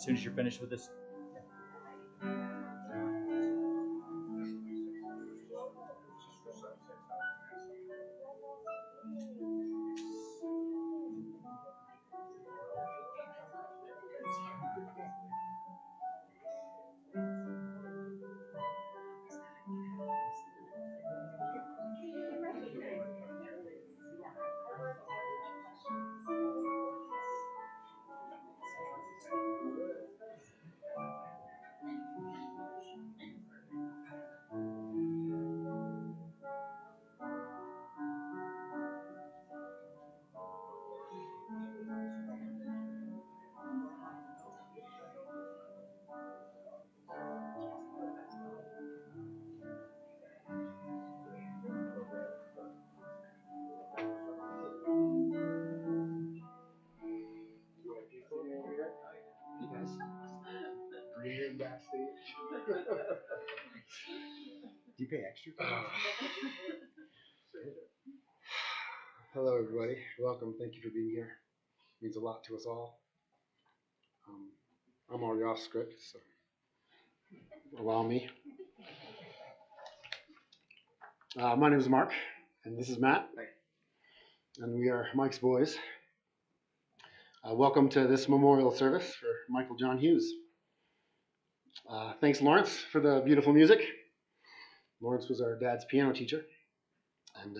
as soon as you're finished with this. Backstage. Do you pay extra? Hello, everybody. Welcome. Thank you for being here. It means a lot to us all. I'm already off script, so allow me. My name is Mark, and this is Matt, and we are Mike's boys. Welcome to this memorial service for Michael John Hughes. Thanks, Lawrence, for the beautiful music. Lawrence was our dad's piano teacher, and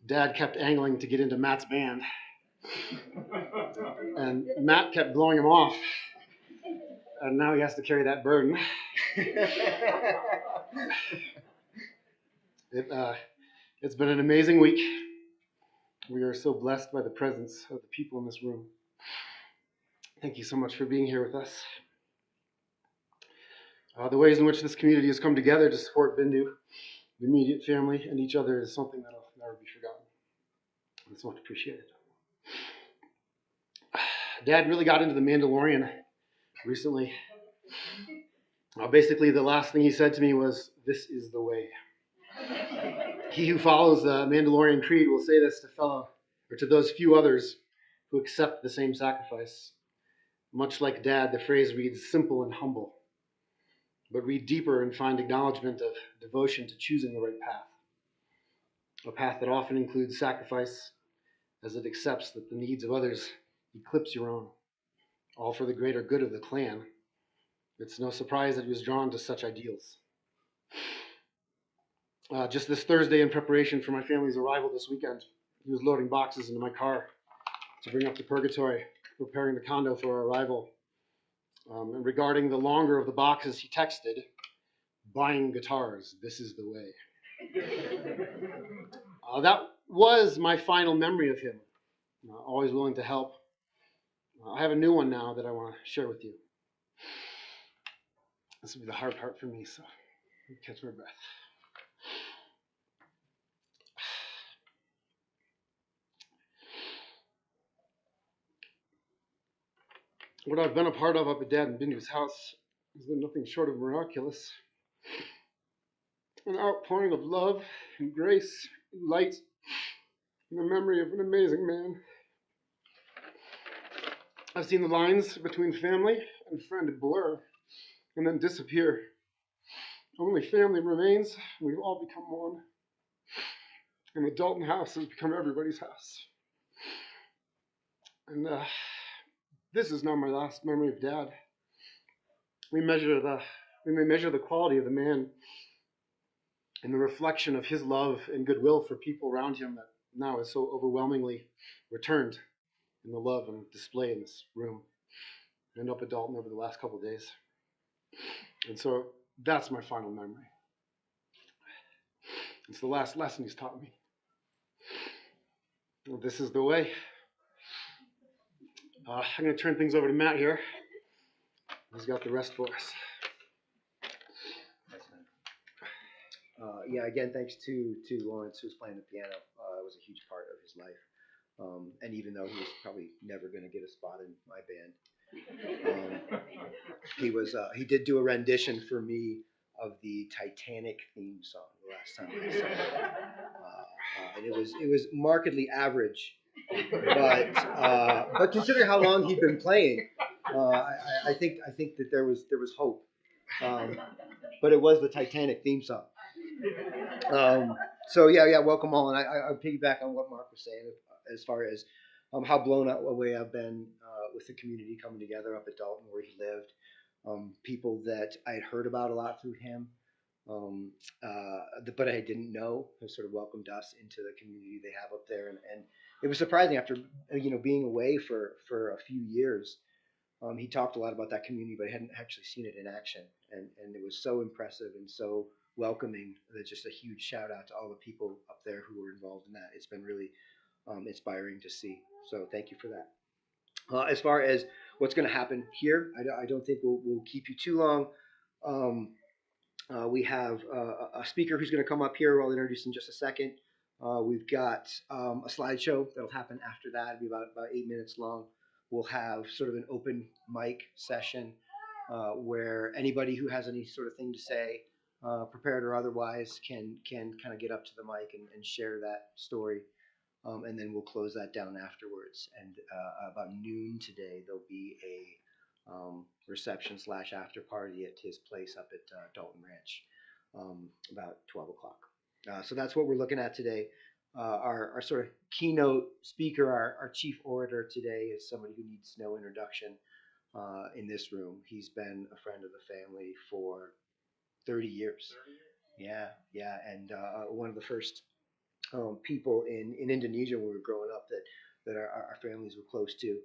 Dad kept angling to get into Matt's band, and Matt kept blowing him off, and now he has to carry that burden. It's been an amazing week. We are so blessed by the presence of the people in this room. Thank you so much for being here with us. The ways in which this community has come together to support Bindu, the immediate family, and each other is something that will never be forgotten. It's much appreciated. Dad really got into The Mandalorian recently. Basically, the last thing he said to me was, "This is the way." He who follows the Mandalorian creed will say this to those few others who accept the same sacrifice. Much like Dad, the phrase reads simple and humble, but read deeper and find acknowledgement of devotion to choosing the right path. A path that often includes sacrifice, as it accepts that the needs of others eclipse your own, all for the greater good of the clan. It's no surprise that he was drawn to such ideals. Just this Thursday, in preparation for my family's arrival this weekend, he was loading boxes into my car to bring up to Purgatory, preparing the condo for our arrival. And regarding the longer of the boxes, he texted, "Buying guitars, this is the way." That was my final memory of him, always willing to help. I have a new one now that I want to share with you. This will be the hard part for me, so catch my breath. What I've been a part of up at Dad and Bindu's house has been nothing short of miraculous. An outpouring of love and grace and light in the memory of an amazing man. I've seen the lines between family and friend blur and then disappear. Only family remains, and we've all become one. And the Dalton house has become everybody's house. And this is now my last memory of Dad. We may measure the quality of the man in the reflection of his love and goodwill for people around him that now is so overwhelmingly returned in the love and display in this room and up at Dalton over the last couple of days. And so that's my final memory. It's the last lesson he's taught me. Well, this is the way. I'm going to turn things over to Matt here. He's got the rest for us. Yeah, again, thanks to Lawrence, who was playing the piano. It was a huge part of his life. And even though he was probably never going to get a spot in my band, he did do a rendition for me of the Titanic theme song the last time I sang it. And it was markedly average, but considering how long he'd been playing, I think that there was hope, but it was the Titanic theme song. So yeah, welcome all, and I piggyback on what Mark was saying as far as how blown away I've been with the community coming together up at Dalton where he lived. People that I had heard about a lot through him, but I didn't know have sort of welcomed us into the community they have up there, and it was surprising after being away for a few years. He talked a lot about that community, but I hadn't actually seen it in action, and it was so impressive and so welcoming that just a huge shout out to all the people up there who were involved in that. It's been really inspiring to see. So thank you for that. As far as what's going to happen here, I don't think we'll keep you too long. Um, we have a speaker who's going to come up here. I'll introduce in just a second. We've got a slideshow that'll happen after that. It'll be about 8 minutes long. We'll have sort of an open mic session where anybody who has any sort of thing to say, prepared or otherwise, can kind of get up to the mic and share that story. And then we'll close that down afterwards. And about noon today, there'll be a reception / after party at his place up at Dalton Ranch, about 12 o'clock. So that's what we're looking at today. Our sort of keynote speaker, our chief orator today, is somebody who needs no introduction in this room. He's been a friend of the family for 30 years. Yeah, and one of the first people in Indonesia when we were growing up that our families were close to.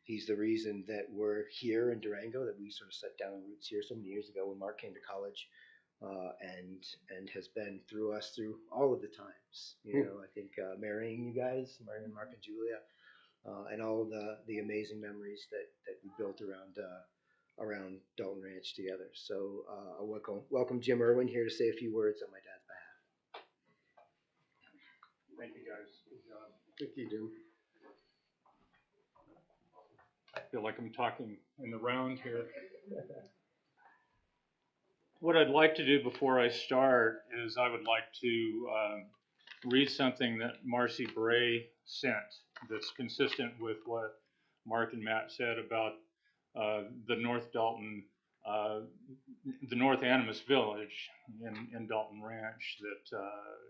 He's the reason that we're here in Durango, that we sort of set down roots here so many years ago when Mark came to college, and has been through us through all of the times. I think marrying you guys, marrying Mark and Julia, and all of the amazing memories that we built around Dalton Ranch together. So welcome Jim Irwin here to say a few words on my dad's behalf. Thank you, guys. Good job. Thank you, Jim. I feel like I'm talking in the round here. What I'd like to do before I start is I would like to read something that Marcy Bray sent that's consistent with what Mark and Matt said about the North Dalton, the North Animas Village in Dalton Ranch that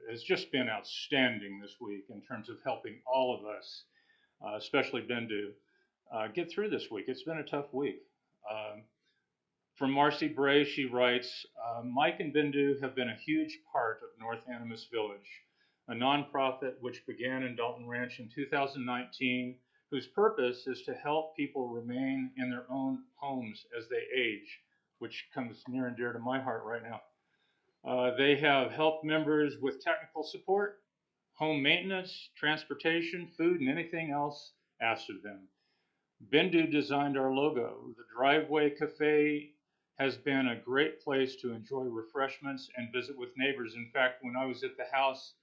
has just been outstanding this week in terms of helping all of us, especially Bendu, get through this week. It's been a tough week. From Marcy Bray, she writes, Mike and Bendu have been a huge part of North Animas Village, a nonprofit which began in Dalton Ranch in 2019, whose purpose is to help people remain in their own homes as they age, which comes near and dear to my heart right now. They have helped members with technical support, home maintenance, transportation, food, and anything else asked of them. Bendu designed our logo. The Driveway Cafe has been a great place to enjoy refreshments and visit with neighbors. In fact, when I was at the house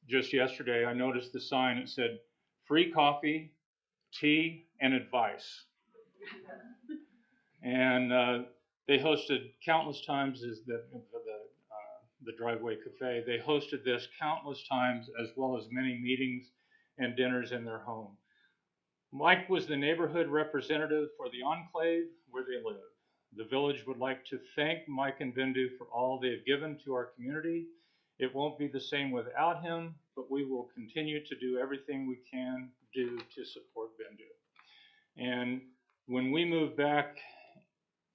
just yesterday, I noticed the sign. It said, free coffee, tea, and advice. And they hosted countless times as the Driveway Cafe. They hosted this countless times, as well as many meetings and dinners in their home. Mike was the neighborhood representative for the enclave where they live. The village would like to thank Mike and Bendu for all they have given to our community. It won't be the same without him, but we will continue to do everything we can do to support Bendu. And when we moved back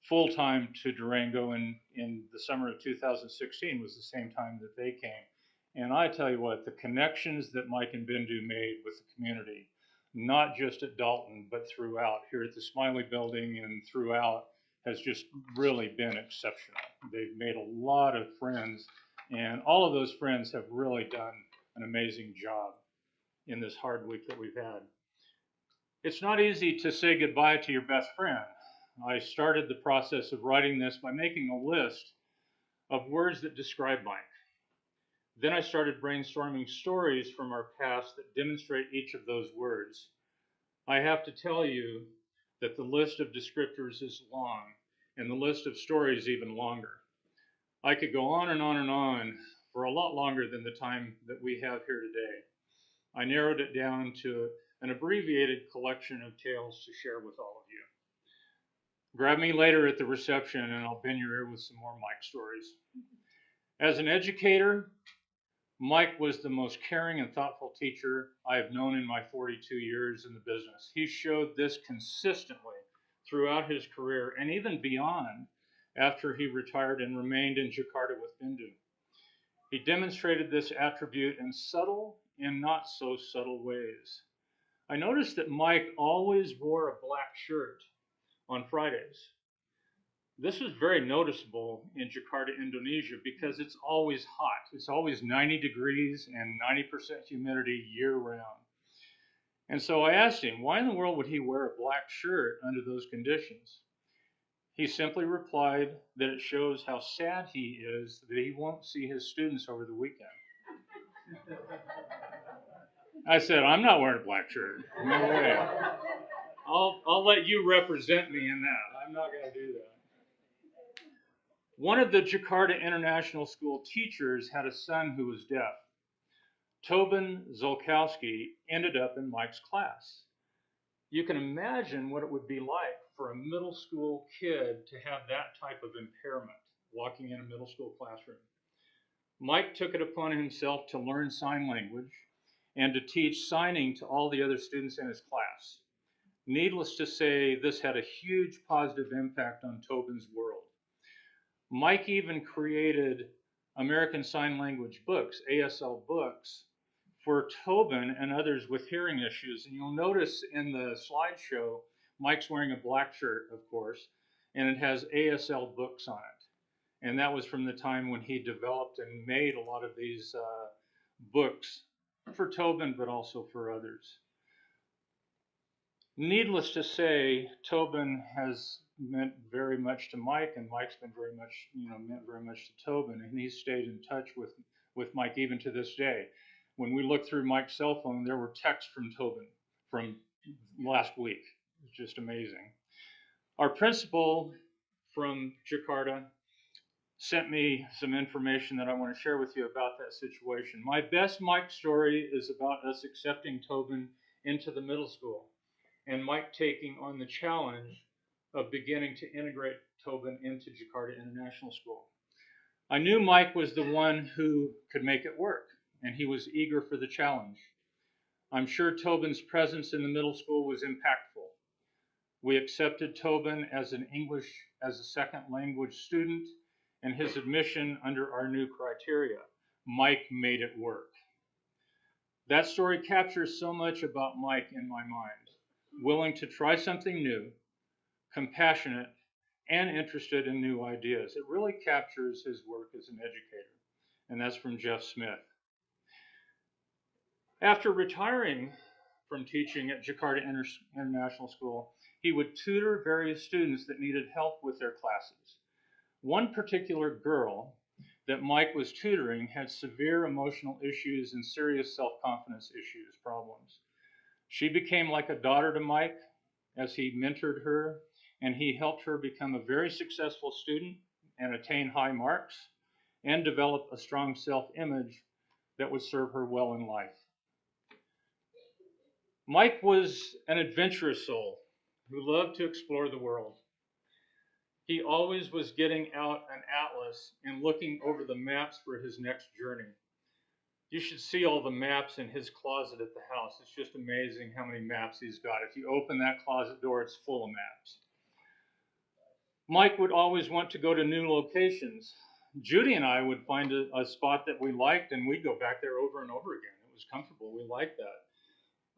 full-time to Durango in the summer of 2016 was the same time that they came. And I tell you what, the connections that Mike and Bendu made with the community, not just at Dalton, but throughout, here at the Smiley Building and throughout, has just really been exceptional. They've made a lot of friends, and all of those friends have really done an amazing job in this hard week that we've had. It's not easy to say goodbye to your best friend. I started the process of writing this by making a list of words that describe Mike. Then I started brainstorming stories from our past that demonstrate each of those words. I have to tell you that the list of descriptors is long, and the list of stories even longer. I could go on and on and on for a lot longer than the time that we have here today. I narrowed it down to an abbreviated collection of tales to share with all of you. Grab me later at the reception and I'll bend your ear with some more Mike stories. As an educator, Mike was the most caring and thoughtful teacher I have known in my 42 years in the business. He showed this consistently throughout his career and even beyond after he retired and remained in Jakarta with Bindu. He demonstrated this attribute in subtle and not so subtle ways. I noticed that Mike always wore a black shirt on Fridays. This was very noticeable in Jakarta, Indonesia, because it's always hot. It's always 90 degrees and 90% humidity year round. And so I asked him, why in the world would he wear a black shirt under those conditions? He simply replied that it shows how sad he is that he won't see his students over the weekend. I said, I'm not wearing a black shirt. No way. I'll let you represent me in that. I'm not going to do that. One of the Jakarta International School teachers had a son who was deaf. Tobin Zolkowski ended up in Mike's class. You can imagine what it would be like for a middle school kid to have that type of impairment walking in a middle school classroom. Mike took it upon himself to learn sign language and to teach signing to all the other students in his class. Needless to say, this had a huge positive impact on Tobin's world. Mike even created American Sign Language books, ASL books, for Tobin and others with hearing issues. And you'll notice in the slideshow, Mike's wearing a black shirt, of course, and it has ASL books on it. And that was from the time when he developed and made a lot of these books for Tobin, but also for others. Needless to say, Tobin has meant very much to Mike, and Mike's been very much, meant very much to Tobin, and he's stayed in touch with Mike even to this day. When we looked through Mike's cell phone, there were texts from Tobin from last week. It's just amazing. Our principal from Jakarta sent me some information that I want to share with you about that situation. My best Mike story is about us accepting Tobin into the middle school, and Mike taking on the challenge of beginning to integrate Tobin into Jakarta International School. I knew Mike was the one who could make it work, and he was eager for the challenge. I'm sure Tobin's presence in the middle school was impactful. We accepted Tobin as an English as a second language student, and his admission under our new criteria. Mike made it work. That story captures so much about Mike in my mind. Willing to try something new, compassionate, and interested in new ideas. It really captures his work as an educator, and that's from Jeff Smith. After retiring from teaching at Jakarta International School, he would tutor various students that needed help with their classes. One particular girl that Mike was tutoring had severe emotional issues and serious self-confidence problems. She became like a daughter to Mike as he mentored her, and he helped her become a very successful student and attain high marks and develop a strong self-image that would serve her well in life. Mike was an adventurous soul who loved to explore the world. He always was getting out an atlas and looking over the maps for his next journey. You should see all the maps in his closet at the house. It's just amazing how many maps he's got. If you open that closet door, it's full of maps. Mike would always want to go to new locations. Judy and I would find a spot that we liked, and we'd go back there over and over again. It was comfortable. We liked that.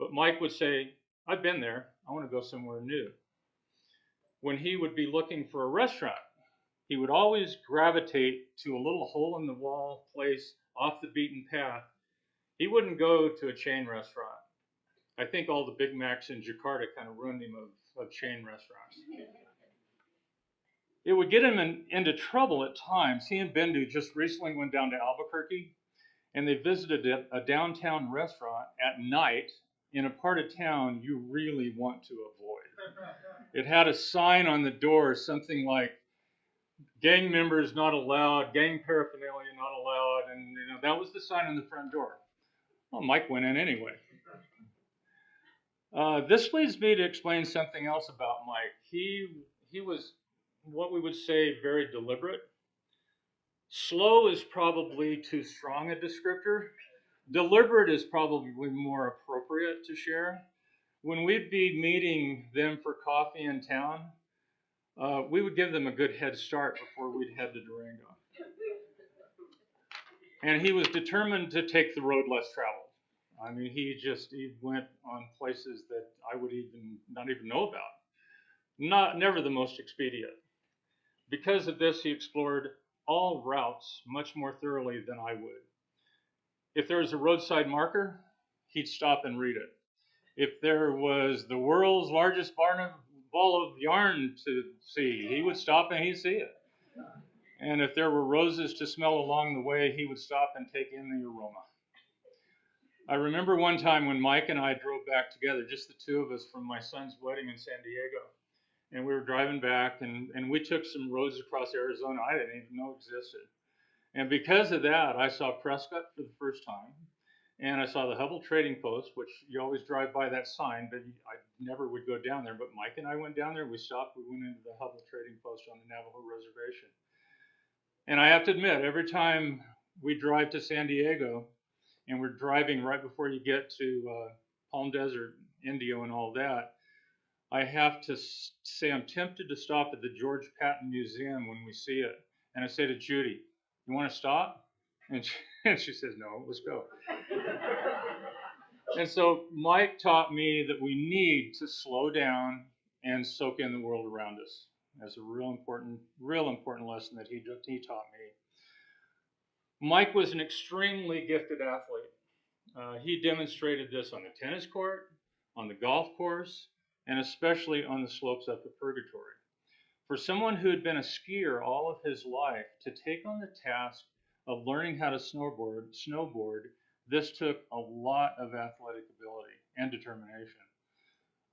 But Mike would say, I've been there. I want to go somewhere new. When he would be looking for a restaurant, he would always gravitate to a little hole-in-the-wall place off the beaten path. He wouldn't go to a chain restaurant. I think all the Big Macs in Jakarta kind of ruined him of chain restaurants. It would get him into trouble at times. He and Bindu just recently went down to Albuquerque, and they visited a downtown restaurant at night in a part of town you really want to avoid. It had a sign on the door, something like, gang members not allowed, gang paraphernalia not allowed, and that was the sign on the front door. Well, Mike went in anyway. This leads me to explain something else about Mike. he was what we would say very deliberate. Slow is probably too strong a descriptor. Deliberate is probably more appropriate to share. When we'd be meeting them for coffee in town, we would give them a good head start before we'd head to Durango. And he was determined to take the road less traveled. I mean, he went on places that I would even not even know about. Never the most expedient. Because of this, he explored all routes much more thoroughly than I would. If there was a roadside marker, he'd stop and read it. If there was the world's largest ball of yarn to see, he would stop and he'd see it. And if there were roses to smell along the way, he would stop and take in the aroma. I remember one time when Mike and I drove back together, just the two of us, from my son's wedding in San Diego. And we were driving back, and we took some roads across Arizona I didn't even know existed. And because of that, I saw Prescott for the first time. And I saw the Hubble Trading Post, which you always drive by that sign, but I never would go down there. But Mike and I went down there. We stopped. We went into the Hubble Trading Post on the Navajo Reservation. And I have to admit, every time we drive to San Diego, and we're driving right before you get to Palm Desert, Indio, and all that, I have to say I'm tempted to stop at the George Patton Museum when we see it. And I say to Judy, "You want to stop?" And she says, "No, let's go." And so Mike taught me that we need to slow down and soak in the world around us. That's a real important lesson that he taught me. Mike was an extremely gifted athlete. He demonstrated this on the tennis court, on the golf course, and especially on the slopes up at Purgatory. For someone who had been a skier all of his life to take on the task of learning how to snowboard, this took a lot of athletic ability and determination.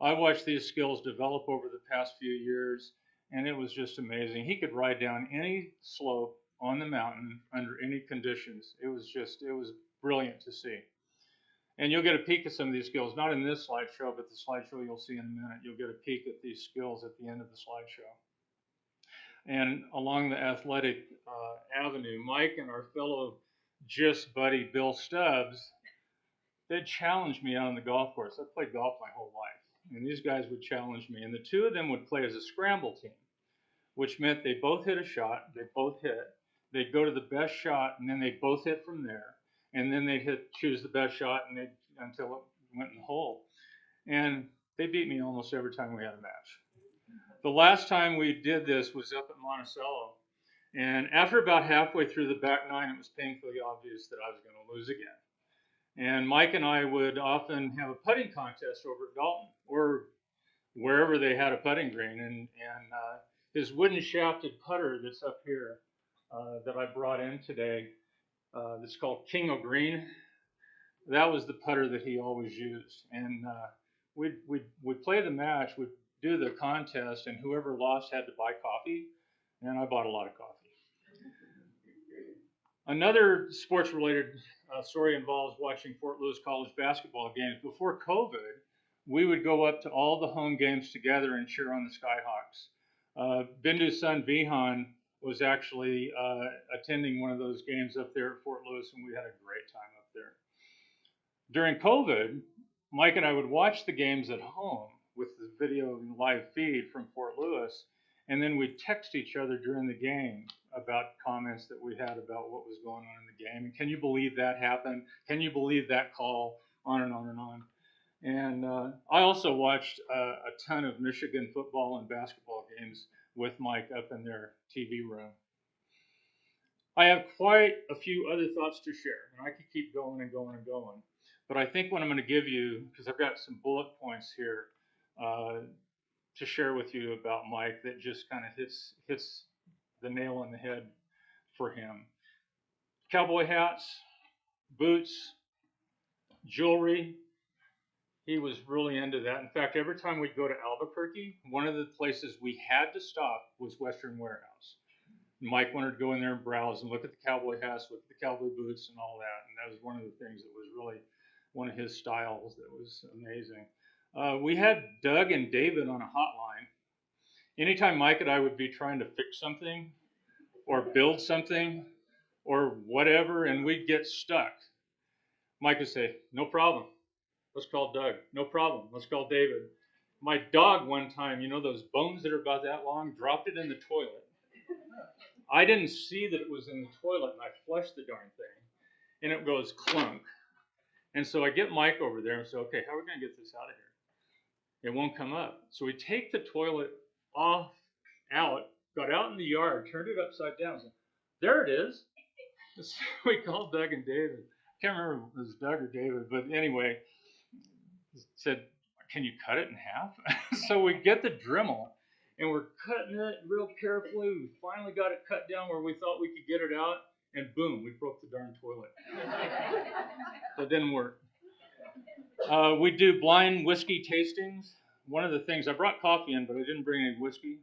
I watched these skills develop over the past few years, and it was just amazing. He could ride down any slope on the mountain under any conditions. It was brilliant to see. And you'll get a peek at some of these skills, not in this slideshow, but the slideshow you'll see in a minute. You'll get a peek at these skills at the end of the slideshow. And along the athletic avenue, Mike and our fellow GIST buddy Bill Stubbs, they'd challenge me out on the golf course. I played golf my whole life, and these guys would challenge me. And the two of them would play as a scramble team, which meant they both hit a shot, they both hit. They'd go to the best shot, and then they'd both hit from there. And then they'd choose the best shot until it went in the hole. And they beat me almost every time we had a match. The last time we did this was up at Monticello. And after about halfway through the back nine, it was painfully obvious that I was going to lose again. And Mike and I would often have a putting contest over at Dalton or wherever they had a putting green. And his wooden shafted putter that's up here that I brought in today, that's called King of Green, that was the putter that he always used. And we'd play the match, we'd do the contest, and whoever lost had to buy coffee, and I bought a lot of coffee. Another sports-related story involves watching Fort Lewis College basketball games. Before COVID, we would go up to all the home games together and cheer on the Skyhawks. Bindu's son, Vihan, was actually attending one of those games up there at Fort Lewis, and we had a great time up there. During COVID, Mike and I would watch the games at home with the video and live feed from Fort Lewis, and then we'd text each other during the game about comments that we had about what was going on in the game. And can you believe that happened? Can you believe that call? On and on and on. And I also watched a ton of Michigan football and basketball games with Mike up in their TV room. I have quite a few other thoughts to share, and I could keep going and going and going. But I think what I'm going to give you, because I've got some bullet points here to share with you about Mike that just kind of hits the nail on the head for him. Cowboy hats, boots, jewelry. He was really into that. In fact, every time we'd go to Albuquerque, one of the places we had to stop was Western Warehouse. Mike wanted to go in there and browse and look at the cowboy hats, look at the cowboy boots and all that. And that was one of the things that was really one of his styles that was amazing. We had Doug and David on a hotline, Anytime Mike and I would be trying to fix something or build something or whatever, and we'd get stuck, Mike would say, "No problem. Let's call Doug. No problem. Let's call David." My dog one time, you know those bones that are about that long, dropped it in the toilet. I didn't see that it was in the toilet, and I flushed the darn thing, and it goes clunk. And so I get Mike over there and say, "Okay, how are we going to get this out of here?" It won't come up. So we take the toilet off, out, got out in the yard, turned it upside down. Said, "There it is." So we called Doug and David. I can't remember if it was Doug or David, but anyway, said, "Can you cut it in half?" So we get the Dremel and we're cutting it real carefully. We finally got it cut down where we thought we could get it out, and boom, we broke the darn toilet. That didn't work. We do blind whiskey tastings. One of the things, I brought coffee in, but I didn't bring any whiskey.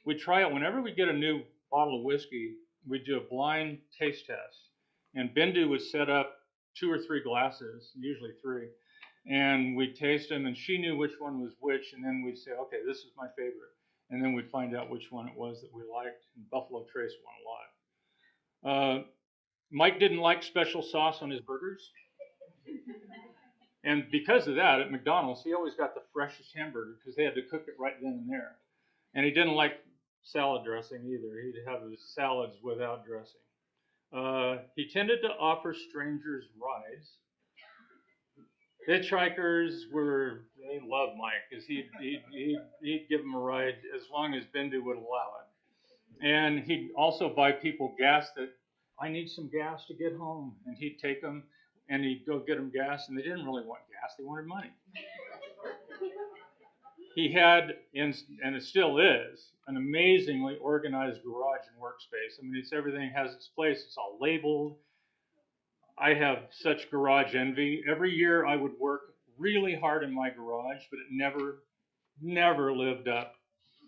We try it whenever we get a new bottle of whiskey, we do a blind taste test. And Bindu would set up 2 or 3 glasses, usually 3, and we'd taste them, and she knew which one was which, and then we'd say, "Okay, this is my favorite." And then we'd find out which one it was that we liked, and Buffalo Trace won a lot. Mike didn't like special sauce on his burgers. And because of that, at McDonald's, he always got the freshest hamburger because they had to cook it right then and there. And he didn't like salad dressing either. He'd have his salads without dressing. He tended to offer strangers rides. Hitchhikers they loved Mike because he'd give them a ride as long as Bindu would allow it. And he'd also buy people gas that, "I need some gas to get home." And he'd take them and he'd go get them gas, and they didn't really want gas, they wanted money. He had, and it still is, an amazingly organized garage and workspace. I mean, everything has its place. It's all labeled. I have such garage envy. Every year I would work really hard in my garage, but it never lived up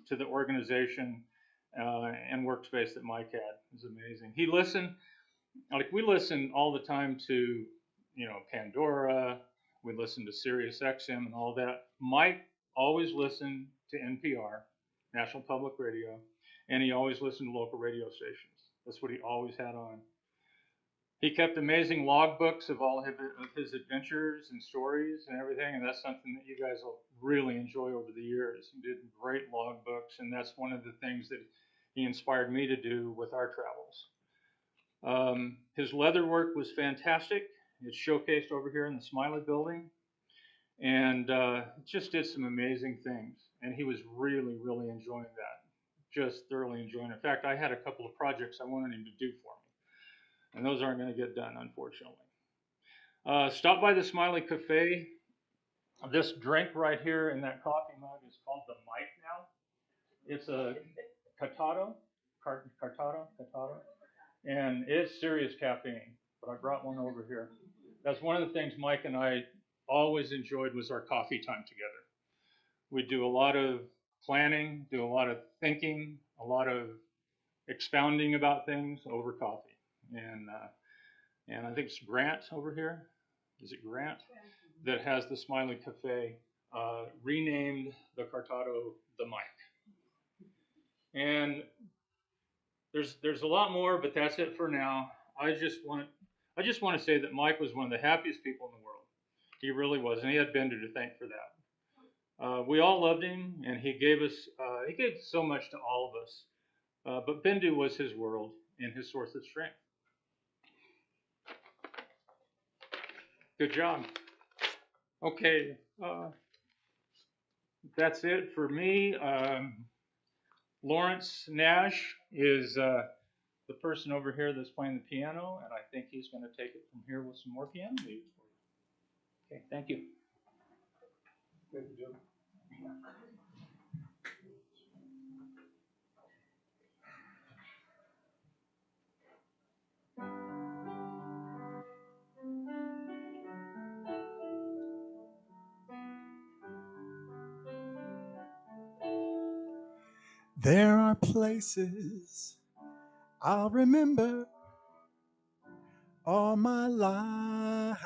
to the organization and workspace that Mike had. It was amazing. He listened, like we listen all the time to, Pandora. We listen to Sirius XM and all that. Mike always listened to NPR, National Public Radio, and he always listened to local radio stations. That's what he always had on. He kept amazing logbooks of all of his adventures and stories and everything, and that's something that you guys will really enjoy over the years. He did great logbooks, and that's one of the things that he inspired me to do with our travels. His leather work was fantastic. It's showcased over here in the Smiley building, and just did some amazing things. And he was really, really enjoying that, just thoroughly enjoying it. In fact, I had a couple of projects I wanted him to do for me, and those aren't going to get done, unfortunately. Stop by the Smiley Cafe. This drink right here in that coffee mug is called the Mike now. It's a Cartado, and it's serious caffeine, but I brought one over here. That's one of the things Mike and I always enjoyed was our coffee time together. We do a lot of planning, do a lot of thinking, a lot of expounding about things over coffee. And I think it's Grant over here. Is it Grant? That has the Smiley Cafe, renamed the Cartado the Mike. And there's a lot more, but that's it for now. I just want to say that Mike was one of the happiest people in the world. He really was, and he had Bender to thank for that. We all loved him, and he gave so much to all of us. But Bindu was his world and his source of strength. Good job. Okay, that's it for me. Lawrence Nash is the person over here that's playing the piano, and I think he's going to take it from here with some more piano music for you. Okay, thank you. Good job. There are places I'll remember all my life,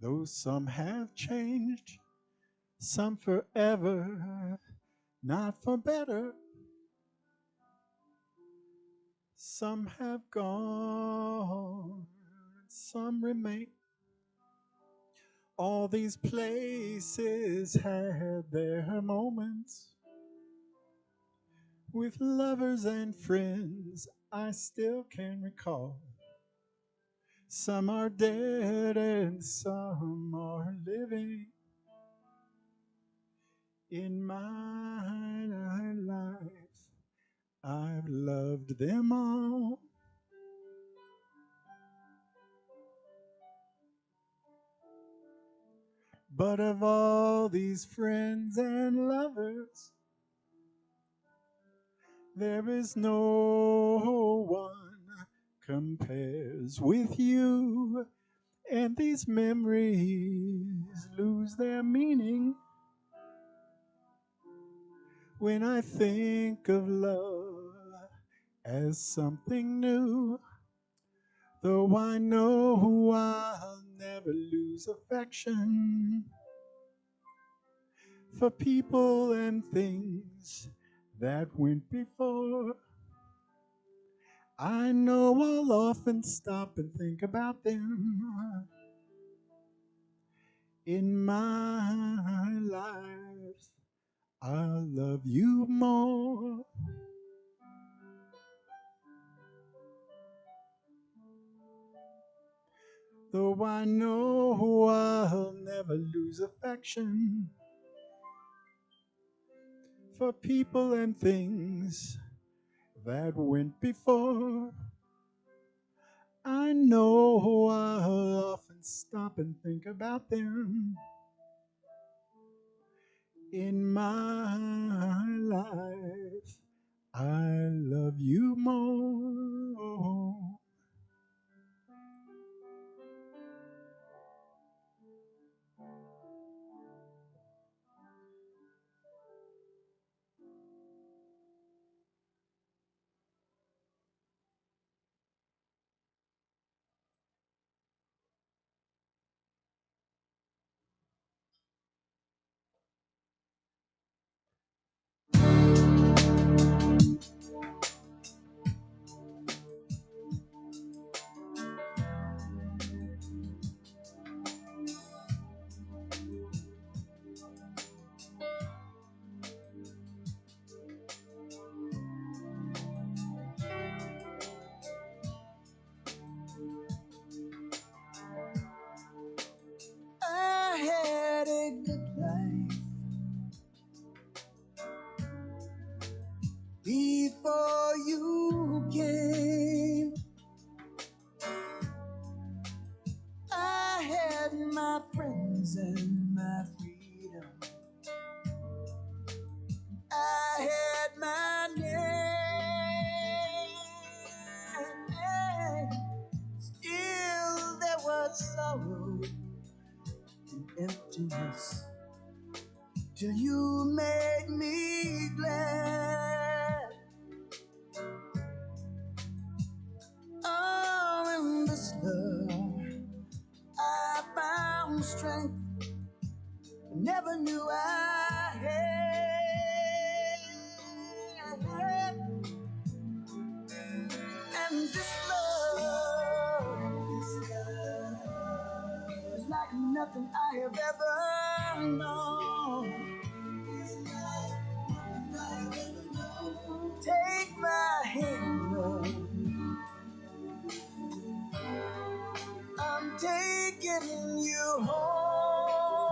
though some have changed, some forever. not for better. Some have gone, some remain. All these places had their moments with lovers and friends I still can recall. Some are dead and some are living in my life. I've loved them all. But of all these friends and lovers, there is no one compares with you. And these memories lose their meaning when I think of love as something new. Though I know I'll never lose affection for people and things that went before. I know I'll often stop and think about them in my life. I'll love you more. Though I know I'll never lose affection for people and things that went before. I know I'll often stop and think about them in my life. I love you more. I had a good life before you came. I had my friends and my freedom. I had my name. Still there was sorrow and emptiness till you made me glad. Oh, in this love I found strength I never knew I had. And this love is like nothing I have ever known. Take my hand, love. I'm taking you home.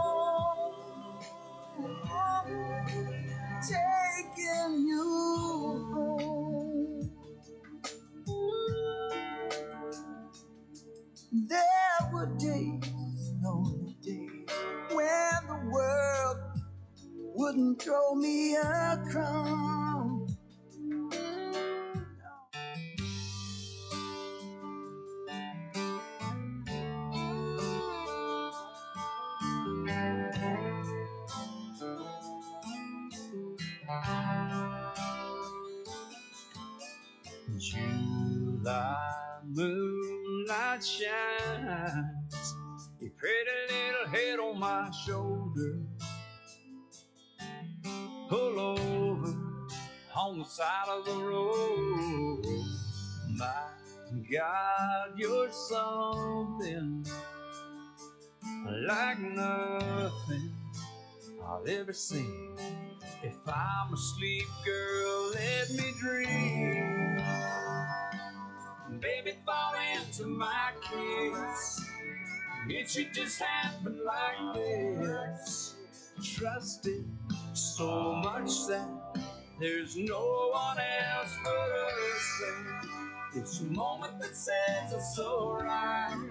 Taking you home. There were days, lonely days, when the world wouldn't throw me a crumb. July moonlight shines, your pretty little head on my shoulder. Pull on the side of the road. My God, you're something like nothing I've ever seen. If I'm asleep, girl, let me dream. Baby, fall into my kiss. It should just happen like this. Trust it so much that there's no one else but us. It's a moment that says it's so right,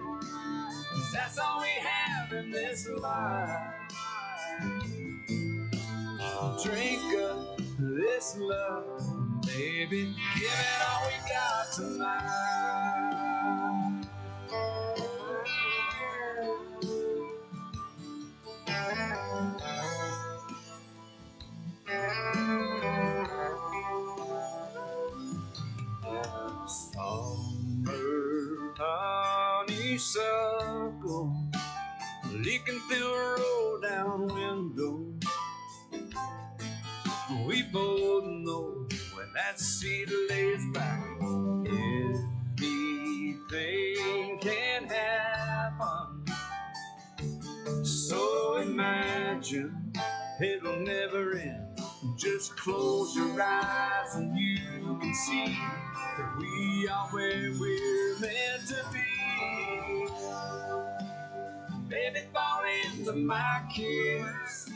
'cause that's all we have in this life. Drink up this love, baby, give it all we got tonight. Summer honeysuckle leaking through a roll down window. We both know when that seat lays back, anything can happen. So imagine it'll never end. Just close your eyes and you can see that we are where we're meant to be. Baby, fall into my kiss.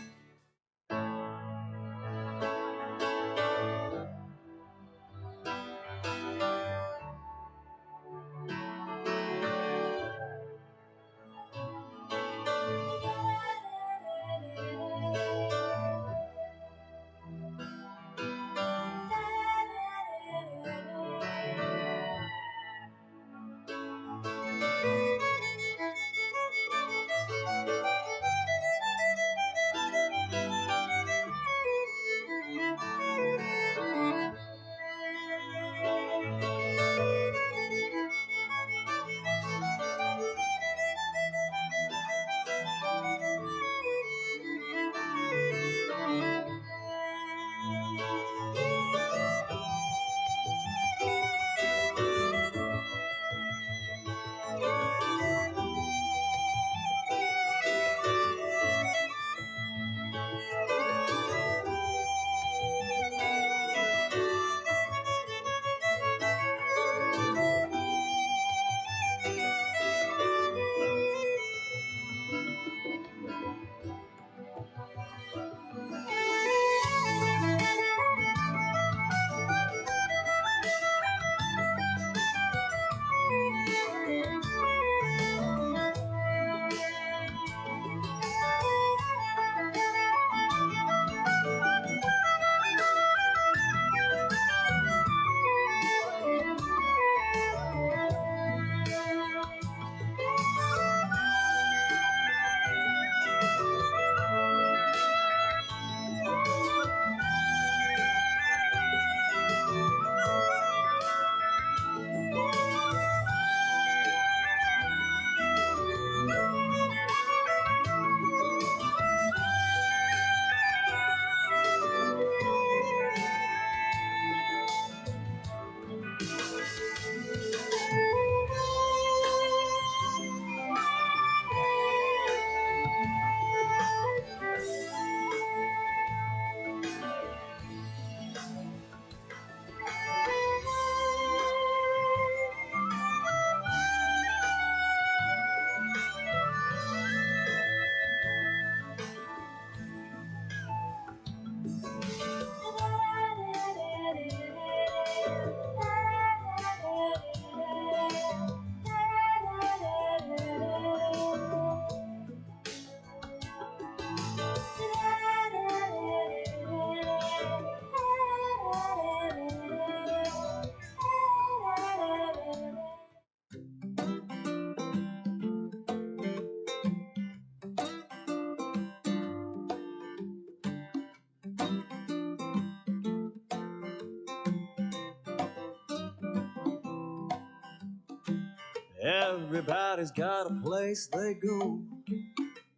Everybody's got a place they go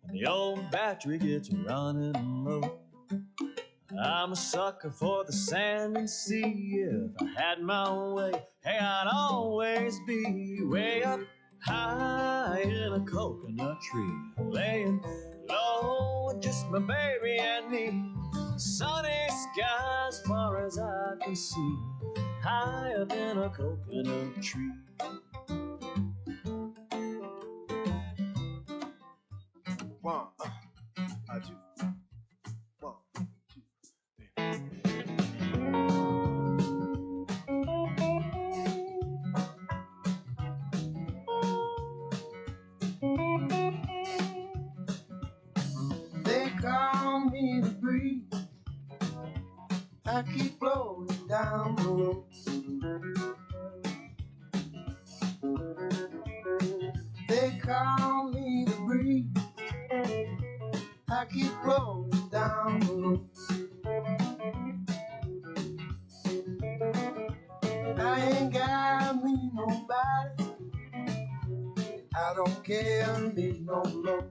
when the old battery gets running low. I'm a sucker for the sand and sea. If I had my way, hey, I'd always be way up high in a coconut tree, laying low with just my baby and me. Sunny skies far as I can see, high up in a coconut tree. One, two, one. They call me the breeze. I keep blowing down the road. They call me the breeze. I keep blowing down the road. I ain't got me nobody. I don't care, need no love.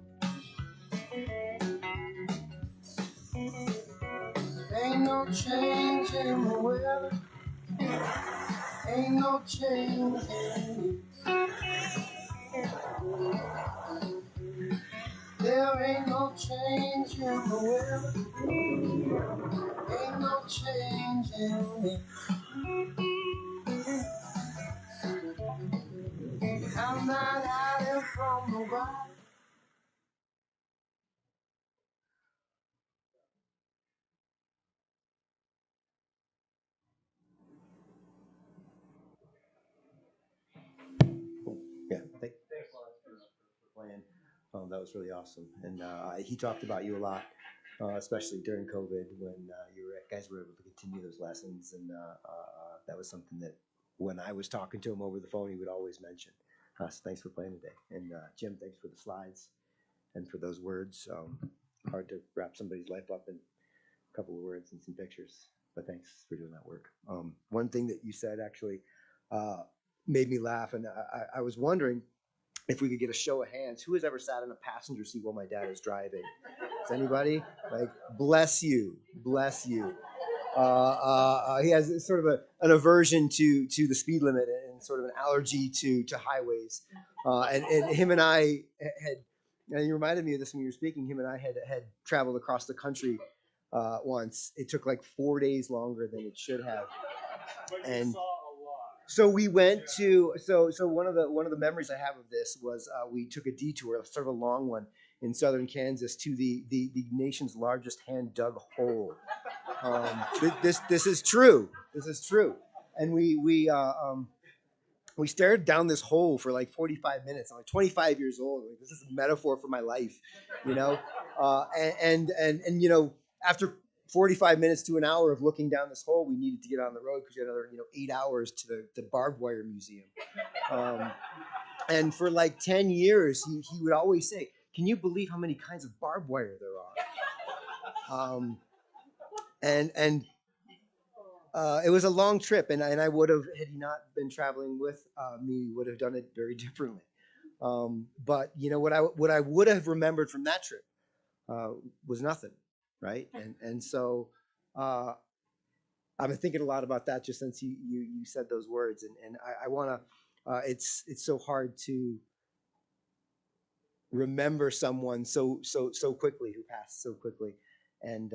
Ain't no change in the weather. Ain't no change in me. There ain't no change in the weather. Ain't no change in me. I'm not hiding from nobody. Yeah, thanks a lot for playing. That was really awesome. And he talked about you a lot, especially during COVID when guys were able to continue those lessons. And that was something that when I was talking to him over the phone, he would always mention. So thanks for playing today. And Jim, thanks for the slides and for those words. Hard to wrap somebody's life up in a couple of words and some pictures, but thanks for doing that work. One thing that you said actually made me laugh, and I was wondering if we could get a show of hands. Who has ever sat in a passenger seat while my dad is driving? Is anybody? Like, bless you, bless you. He has sort of an aversion to the speed limit and sort of an allergy to highways. And him and I had, and you reminded me of this when you were speaking. Him and I had traveled across the country once. It took like 4 days longer than it should have. And so we went to one of the memories I have of this was we took a detour, sort of a long one, in southern Kansas to the nation's largest hand dug hole. This is true. This is true. And we stared down this hole for like 45 minutes. I'm like 25 years old. Like, this is a metaphor for my life, you know. And you know, after 45 minutes to an hour of looking down this hole, we needed to get on the road because we had another 8 hours to the barbed wire museum. And for like 10 years, he would always say, "Can you believe how many kinds of barbed wire there are?" And it was a long trip, and I would have, had he not been traveling with me, would have done it very differently. But you know what I would have remembered from that trip was nothing, right? And so I've been thinking a lot about that just since you said those words, and I want to. It's so hard to remember someone so quickly, who passed so quickly. And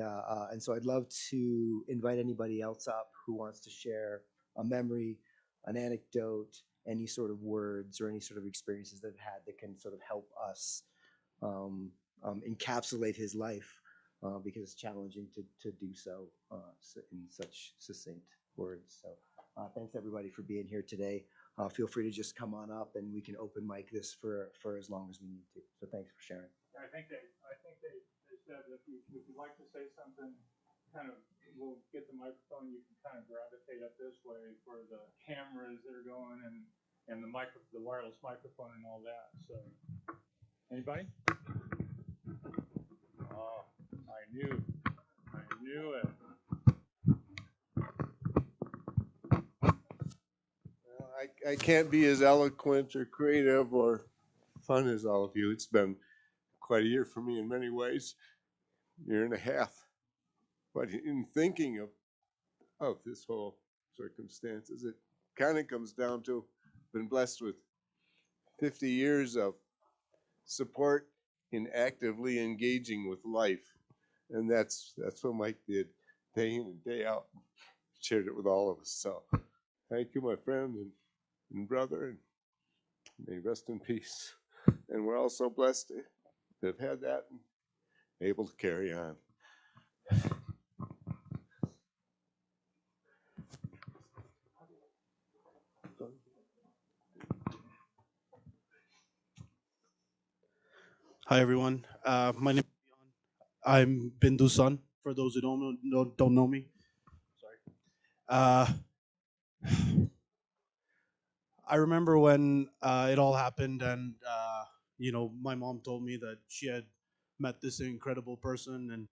so I'd love to invite anybody else up who wants to share a memory, an anecdote, any sort of words or any sort of experiences they've had that can sort of help us encapsulate his life, because it's challenging to do so in such succinct words. So thanks everybody for being here today. Feel free to just come on up, and we can open mic this for as long as we need to. So thanks for sharing. I think they said that if you'd like to say something, kind of, we'll get the microphone. You can kind of gravitate up this way for the cameras that are going, and the wireless microphone and all that. So, anybody? Oh, I knew it. I can't be as eloquent or creative or fun as all of you. It's been quite a year for me in many ways, year and a half. But in thinking of this whole circumstances, it kind of comes down to been blessed with 50 years of support in actively engaging with life. And that's what Mike did day in and day out. Shared it with all of us. So thank you, my friend and brother, and may he rest in peace. And we're all so blessed to have had that and able to carry on. Hi everyone. My name is Bjorn. I'm Bindu's son. For those who don't know me, sorry. Uh, I remember when it all happened, and my mom told me that she had met this incredible person, and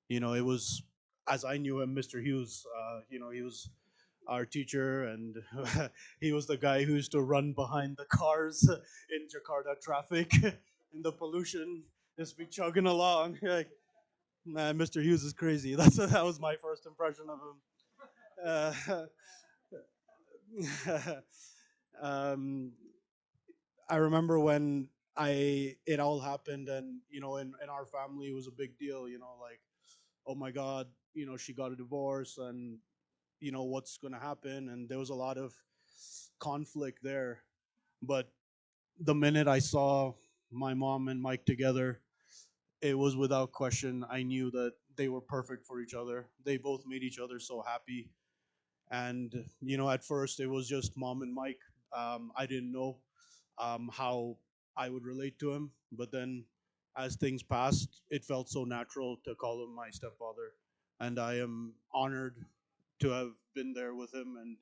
it was as I knew him, Mr. Hughes. He was our teacher, and he was the guy who used to run behind the cars in Jakarta traffic in the pollution, just be chugging along. Like, man, Mr. Hughes is crazy. That was my first impression of him. um, I remember when it all happened, and in our family it was a big deal. Like, oh my God, she got a divorce, and what's gonna happen, and there was a lot of conflict there. But the minute I saw my mom and Mike together, it was without question. I knew that they were perfect for each other. They both made each other so happy. And at first it was just mom and Mike. I didn't know how I would relate to him, but then as things passed, it felt so natural to call him my stepfather, and I am honored to have been there with him, and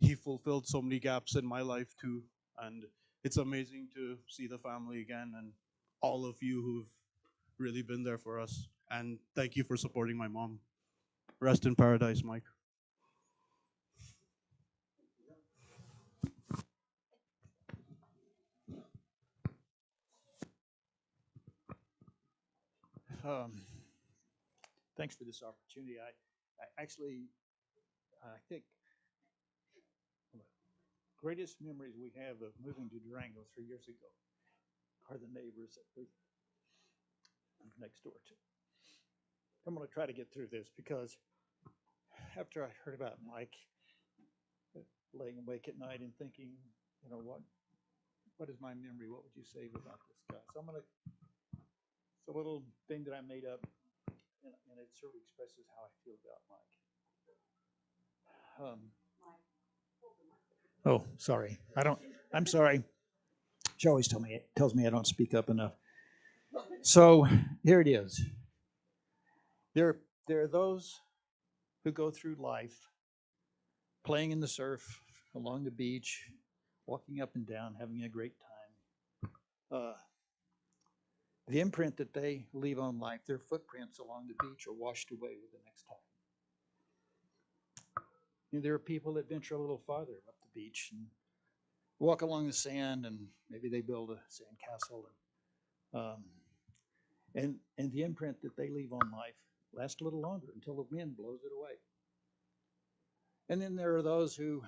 he fulfilled so many gaps in my life too. And it's amazing to see the family again, and all of you who've really been there for us. And thank you for supporting my mom. Rest in paradise, Mike. Um, Thanks for this opportunity. I actually, I think one of the greatest memories we have of moving to Durango 3 years ago are the neighbors that we live next door to. I'm going to try to get through this because after I heard about Mike laying awake at night and thinking, what is my memory? What would you say about this guy? So it's a little thing that I made up, and it sort of expresses how I feel about Mike. Oh, sorry. I'm sorry. She always tells me I don't speak up enough. So here it is. There are those who go through life playing in the surf along the beach, walking up and down, having a great time. The imprint that they leave on life, their footprints along the beach, are washed away with the next tide. There are people that venture a little farther up the beach and walk along the sand, and maybe they build a sand castle. And the imprint that they leave on life lasts a little longer until the wind blows it away. And then there are those who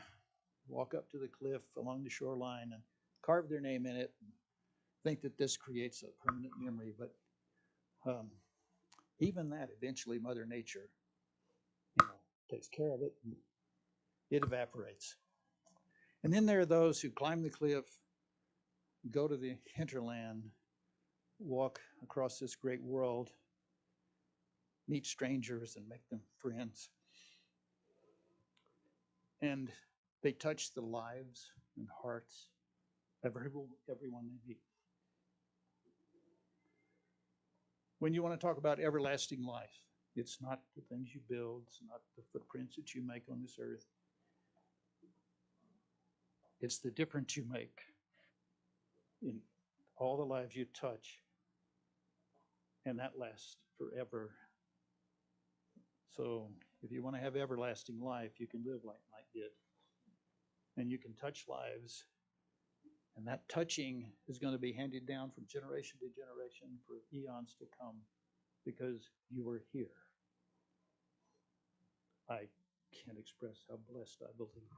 walk up to the cliff along the shoreline and carve their name in it and think that this creates a permanent memory. But even that, eventually, Mother Nature, takes care of it, and it evaporates. And then there are those who climb the cliff, go to the hinterland, walk across this great world, meet strangers, and make them friends. And they touch the lives and hearts of everyone they meet. When you want to talk about everlasting life, it's not the things you build, it's not the footprints that you make on this earth. It's the difference you make in all the lives you touch, and that lasts forever. So if you want to have everlasting life, you can live like Mike did. And you can touch lives, and that touching is going to be handed down from generation to generation for eons to come because you were here. I can't express how blessed I believe.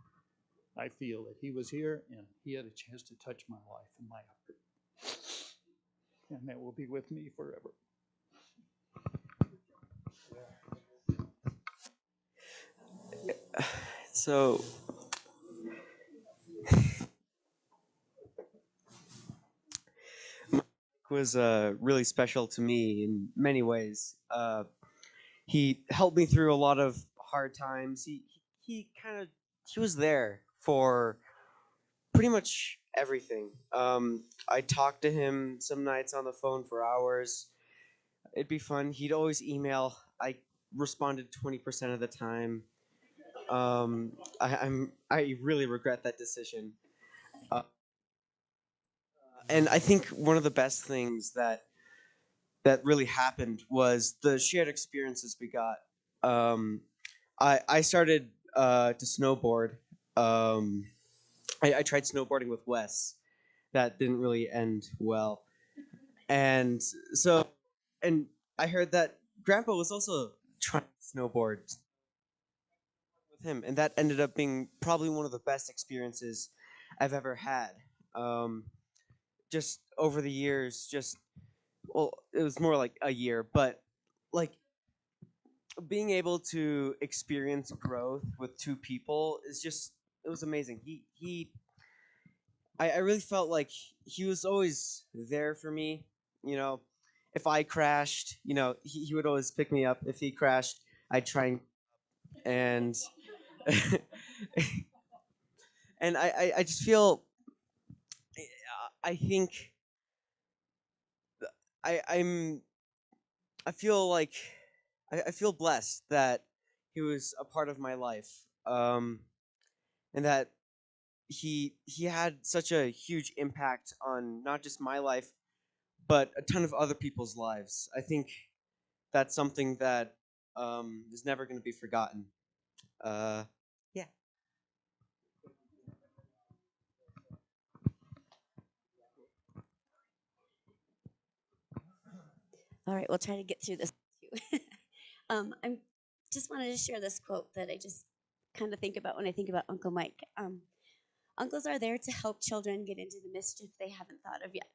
I feel that he was here and he had a chance to touch my life and my heart. And that will be with me forever. So was really special to me in many ways. He helped me through a lot of hard times. He kind of he was there for pretty much everything. I talked to him some nights on the phone for hours. It'd be fun. He'd always email. I responded 20% of the time. I really regret that decision. Uh, and I think one of the best things that really happened was the shared experiences we got. Um, I started to snowboard. Um, I tried snowboarding with Wes. That didn't really end well, and so and I heard that Grandpa was also trying to snowboard with him, and that ended up being probably one of the best experiences I've ever had. Um, just over the years, just well, it was more like a year, but like being able to experience growth with two people is just it was amazing. I really felt like he was always there for me. You know, if I crashed, he would always pick me up. If he crashed, I'd try and and I just feel I think I'm I feel like I feel blessed that he was a part of my life. And that he had such a huge impact on not just my life but a ton of other people's lives. I think that's something that is never going to be forgotten. Uh, yeah. All right, we'll try to get through this too. I'm just wanted to share this quote that I just kind of think about when I think about Uncle Mike. Uncles are there to help children get into the mischief they haven't thought of yet.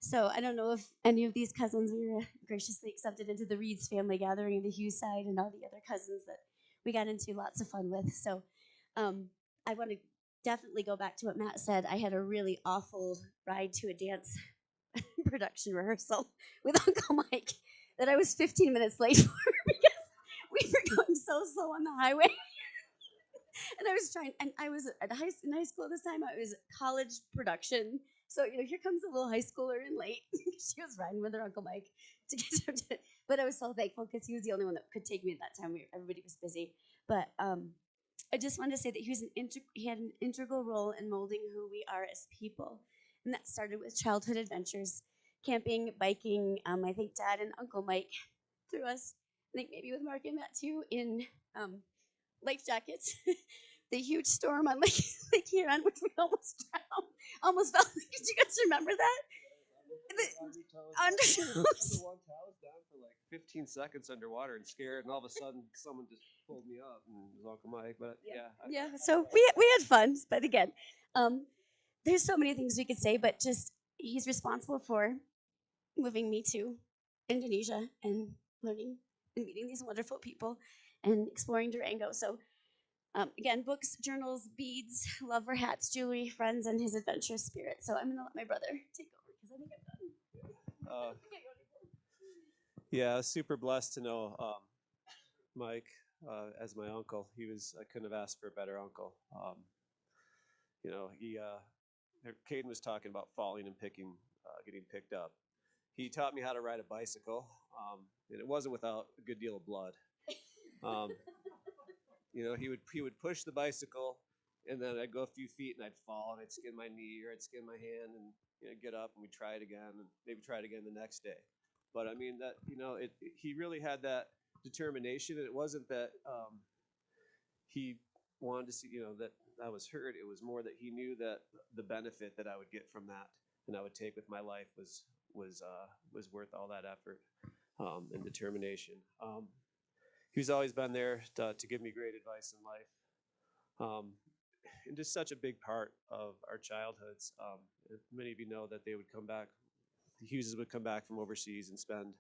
So I don't know if any of these cousins were graciously accepted into the Reed's family gathering in the Hughes side and all the other cousins that we got into lots of fun with. So um, I want to definitely go back to what Matt said. I had a really awful ride to a dance production rehearsal with Uncle Mike that I was 15 minutes late for because we were going so slow on the highway. And I was trying, and I was in high school at this time. I was college production. So, here comes a little high schooler in late. She was riding with her Uncle Mike to get him to, but I was so thankful because he was the only one that could take me at that time. Everybody was busy. But I just wanted to say that he had an integral role in molding who we are as people. And that started with childhood adventures, camping, biking. I think Dad and Uncle Mike threw us, I think maybe with Mark and Matt too, in life jackets. The huge storm on Lake Huron, which we almost drowned, almost fell. Did you guys remember that? Undertows. Once I was down for like 15 seconds underwater and scared, and all of a sudden someone just pulled me up, and it was Uncle Mike. But Yeah. So we had fun, but again, um, there's so many things we could say, but just he's responsible for moving me to Indonesia and learning and meeting these wonderful people and exploring Durango. So again, books, journals, beads, lover hats, jewelry, friends, and his adventurous spirit. So I'm gonna let my brother take over because I think I'm done. uh, yeah, I was super blessed to know Mike as my uncle. I couldn't have asked for a better uncle. He Caden was talking about falling and getting picked up. He taught me how to ride a bicycle, and it wasn't without a good deal of blood. Um, he would push the bicycle, and then I'd go a few feet and I'd fall and I'd skin my knee or I'd skin my hand and get up and we'd try it again and maybe try it again the next day. But I mean that he really had that determination, and it wasn't that he wanted to see that I was hurt. It was more that he knew that the benefit that I would get from that and I would take with my life was worth all that effort and determination. he's always been there to give me great advice in life. And just such a big part of our childhoods. Many of you know that they would come back, the Hugheses would come back from overseas and spend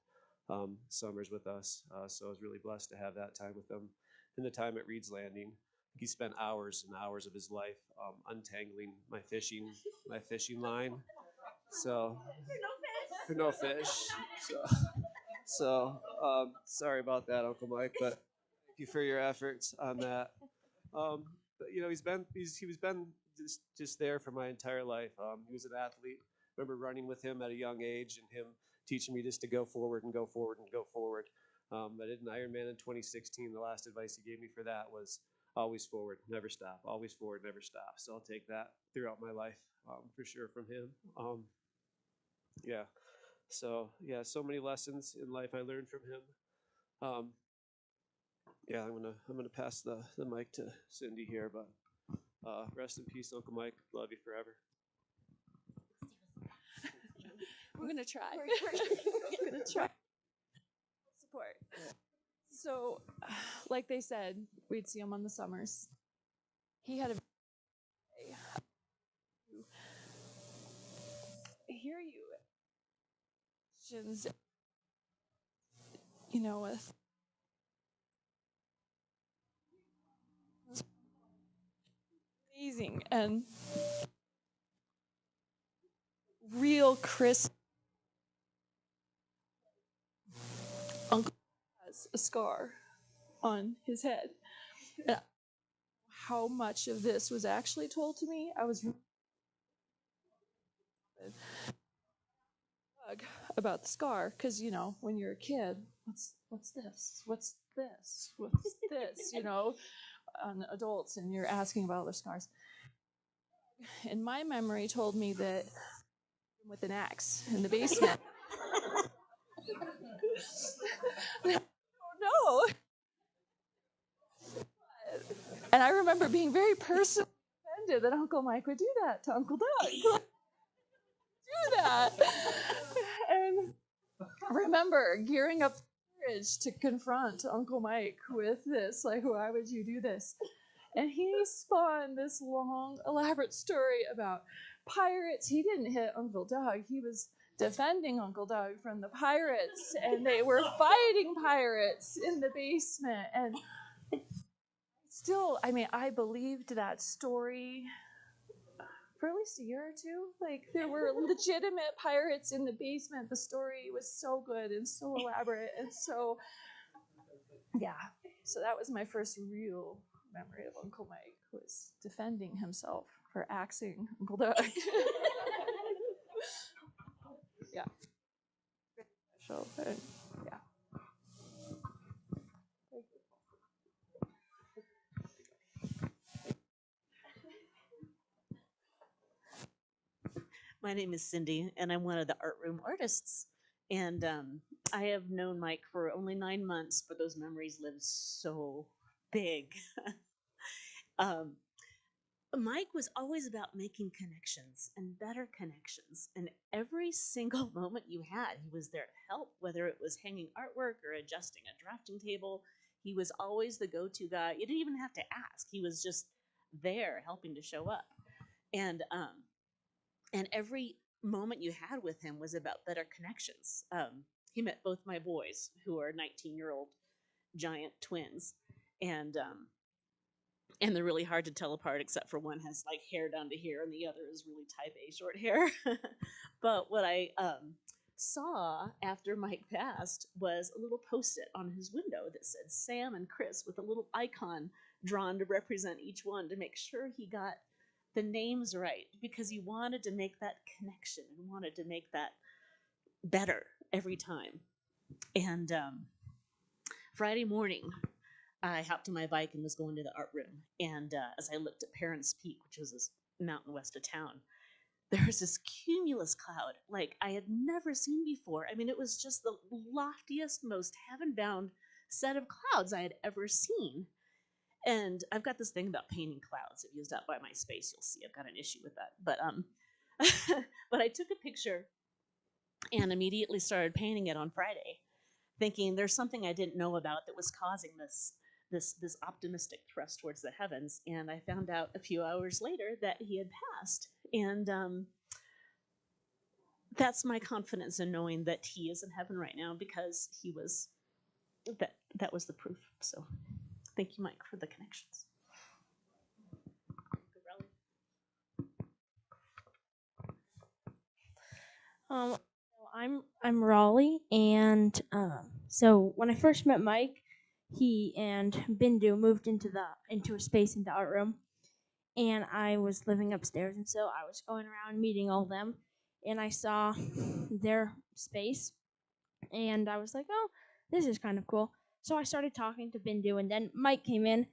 summers with us. So I was really blessed to have that time with them. And the time at Reed's Landing, he spent hours and hours of his life untangling my fishing line. So for no fish. So sorry about that, Uncle Mike, but thank you for your efforts on that. But you know, he was been just there for my entire life. He was an athlete. I remember running with him at a young age and him teaching me just to go forward and go forward and go forward. I did an Ironman in 2016. The last advice he gave me for that was always forward, never stop. Always forward, never stop. So I'll take that throughout my life for sure from him. Yeah. So yeah, so many lessons in life I learned from him. Um, yeah, I'm gonna pass the mic to Cindy here, but rest in peace, Uncle Mike. Love you forever. We're gonna try. We're gonna try. Support. So, like they said, we'd see him on the summers. He had a hear you questions, you know, with amazing and real crisp. Uncle has a scar on his head. And how much of this was actually told to me? I was about the scar because you know when you're a kid, what's this? What's this? What's this? You know, on adults, and you're asking about their scars. And my memory told me that with an axe in the basement. Oh no! And I remember being very personally offended that Uncle Mike would do that to Uncle Doug. Do that. And remember gearing up courage to confront Uncle Mike with this, like, why would you do this? And he spawned this long, elaborate story about pirates. He didn't hit Uncle Doug. He was defending Uncle Doug from the pirates, and they were fighting pirates in the basement. And still, I mean, I believed that story for at least a year or two. Like, there were legitimate pirates in the basement. The story was so good and so elaborate, and so, yeah. So that was my first real memory of Uncle Mike, was defending himself for axing Uncle Doug. Yeah. So, yeah. My name is Cindy, and I'm one of the art room artists. And I have known Mike for only 9 months, but those memories live so big. um, Mike was always about making connections and better connections. And every single moment you had, he was there to help, whether it was hanging artwork or adjusting a drafting table. He was always the go-to guy. You didn't even have to ask. He was just there helping to show up. And every moment you had with him was about better connections. He met both my boys, who are 19-year-old giant twins, and they're really hard to tell apart, except for one has like hair down to here and the other is really type A short hair. But what I saw after Mike passed was a little post-it on his window that said Sam and Chris, with a little icon drawn to represent each one, to make sure he got the names right, because he wanted to make that connection and wanted to make that better every time. And Friday morning, I hopped on my bike and was going to the art room. And as I looked at Parents Peak, which was this mountain west of town, there was this cumulus cloud like I had never seen before. I mean, it was just the loftiest, most heaven-bound set of clouds I had ever seen. And I've got this thing about painting clouds. If you stop by my space, you'll see I've got an issue with that. But but I took a picture and immediately started painting it on Friday. thinking there's something I didn't know about that was causing this optimistic thrust towards the heavens. And I found out a few hours later that he had passed. And that's my confidence in knowing that he is in heaven right now, because he was that was the proof. So thank you, Mike, for the connections. I'm Raleigh, and so when I first met Mike, he and Bindu moved into a space in the art room, and I was living upstairs, and so I was going around meeting all of them, and I saw their space, and I was like, oh, this is kind of cool. So I started talking to Bindu, and then Mike came in,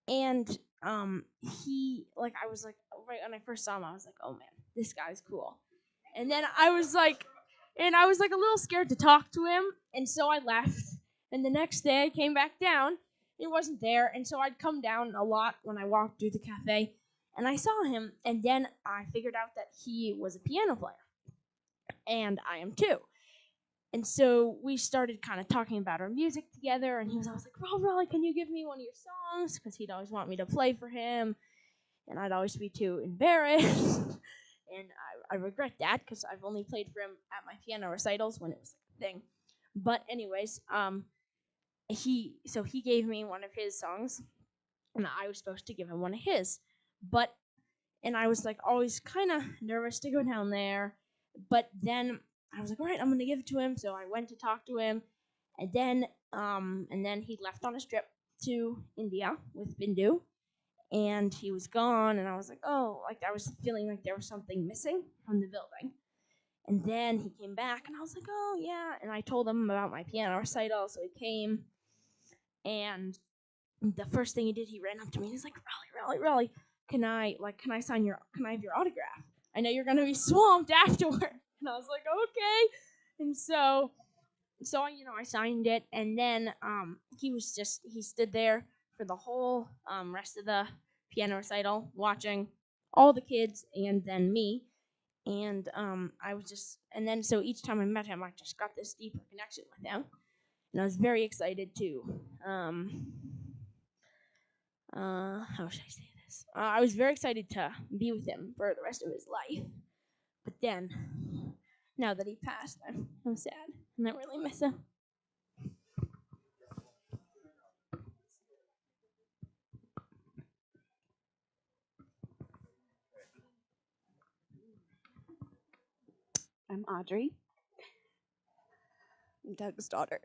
and he I was like, right when I first saw him, I was like, oh man, this guy's cool. And then I was like a little scared to talk to him, and so I left. And the next day I came back down, it wasn't there, and so I'd come down a lot when I walked through the cafe, and I saw him, and then I figured out that he was a piano player, and I am too. And so we started kind of talking about our music together, and he was always like, Raleigh, can you give me one of your songs? Because he'd always want me to play for him, and I'd always be too embarrassed. And I regret that, because I've only played for him at my piano recitals when it was like a thing. But anyways, he gave me one of his songs, and I was supposed to give him one of his. And I was like always kind of nervous to go down there. But then I was like, all right, I'm gonna give it to him. So I went to talk to him, and then he left on a trip to India with Bindu, and he was gone. And I was like, oh, like I was feeling like there was something missing from the building. And then he came back, and I was like, oh yeah. And I told him about my piano recital, so he came, and the first thing he did, he ran up to me and he's like, Raleigh, can I have your autograph? I know you're gonna be swamped afterward. And I was like, okay. And so I signed it, and then he stood there for the whole rest of the piano recital, watching all the kids and then me. And so each time I met him, I just got this deeper connection with him, and I was very excited to how should I say this? I was very excited to be with him for the rest of his life. But then, now that he passed, I'm sad, and I really miss him. I'm Audrey. I'm Doug's daughter.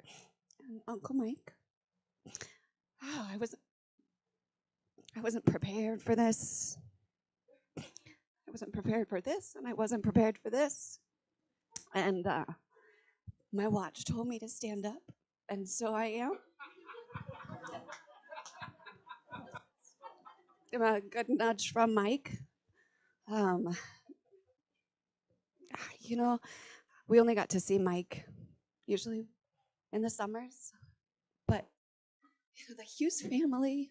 And Uncle Mike. Oh, I wasn't prepared for this. I wasn't prepared for this, and I wasn't prepared for this. And my watch told me to stand up, and so I am. A good nudge from Mike. You know, we only got to see Mike usually in the summers, but the Hughes family,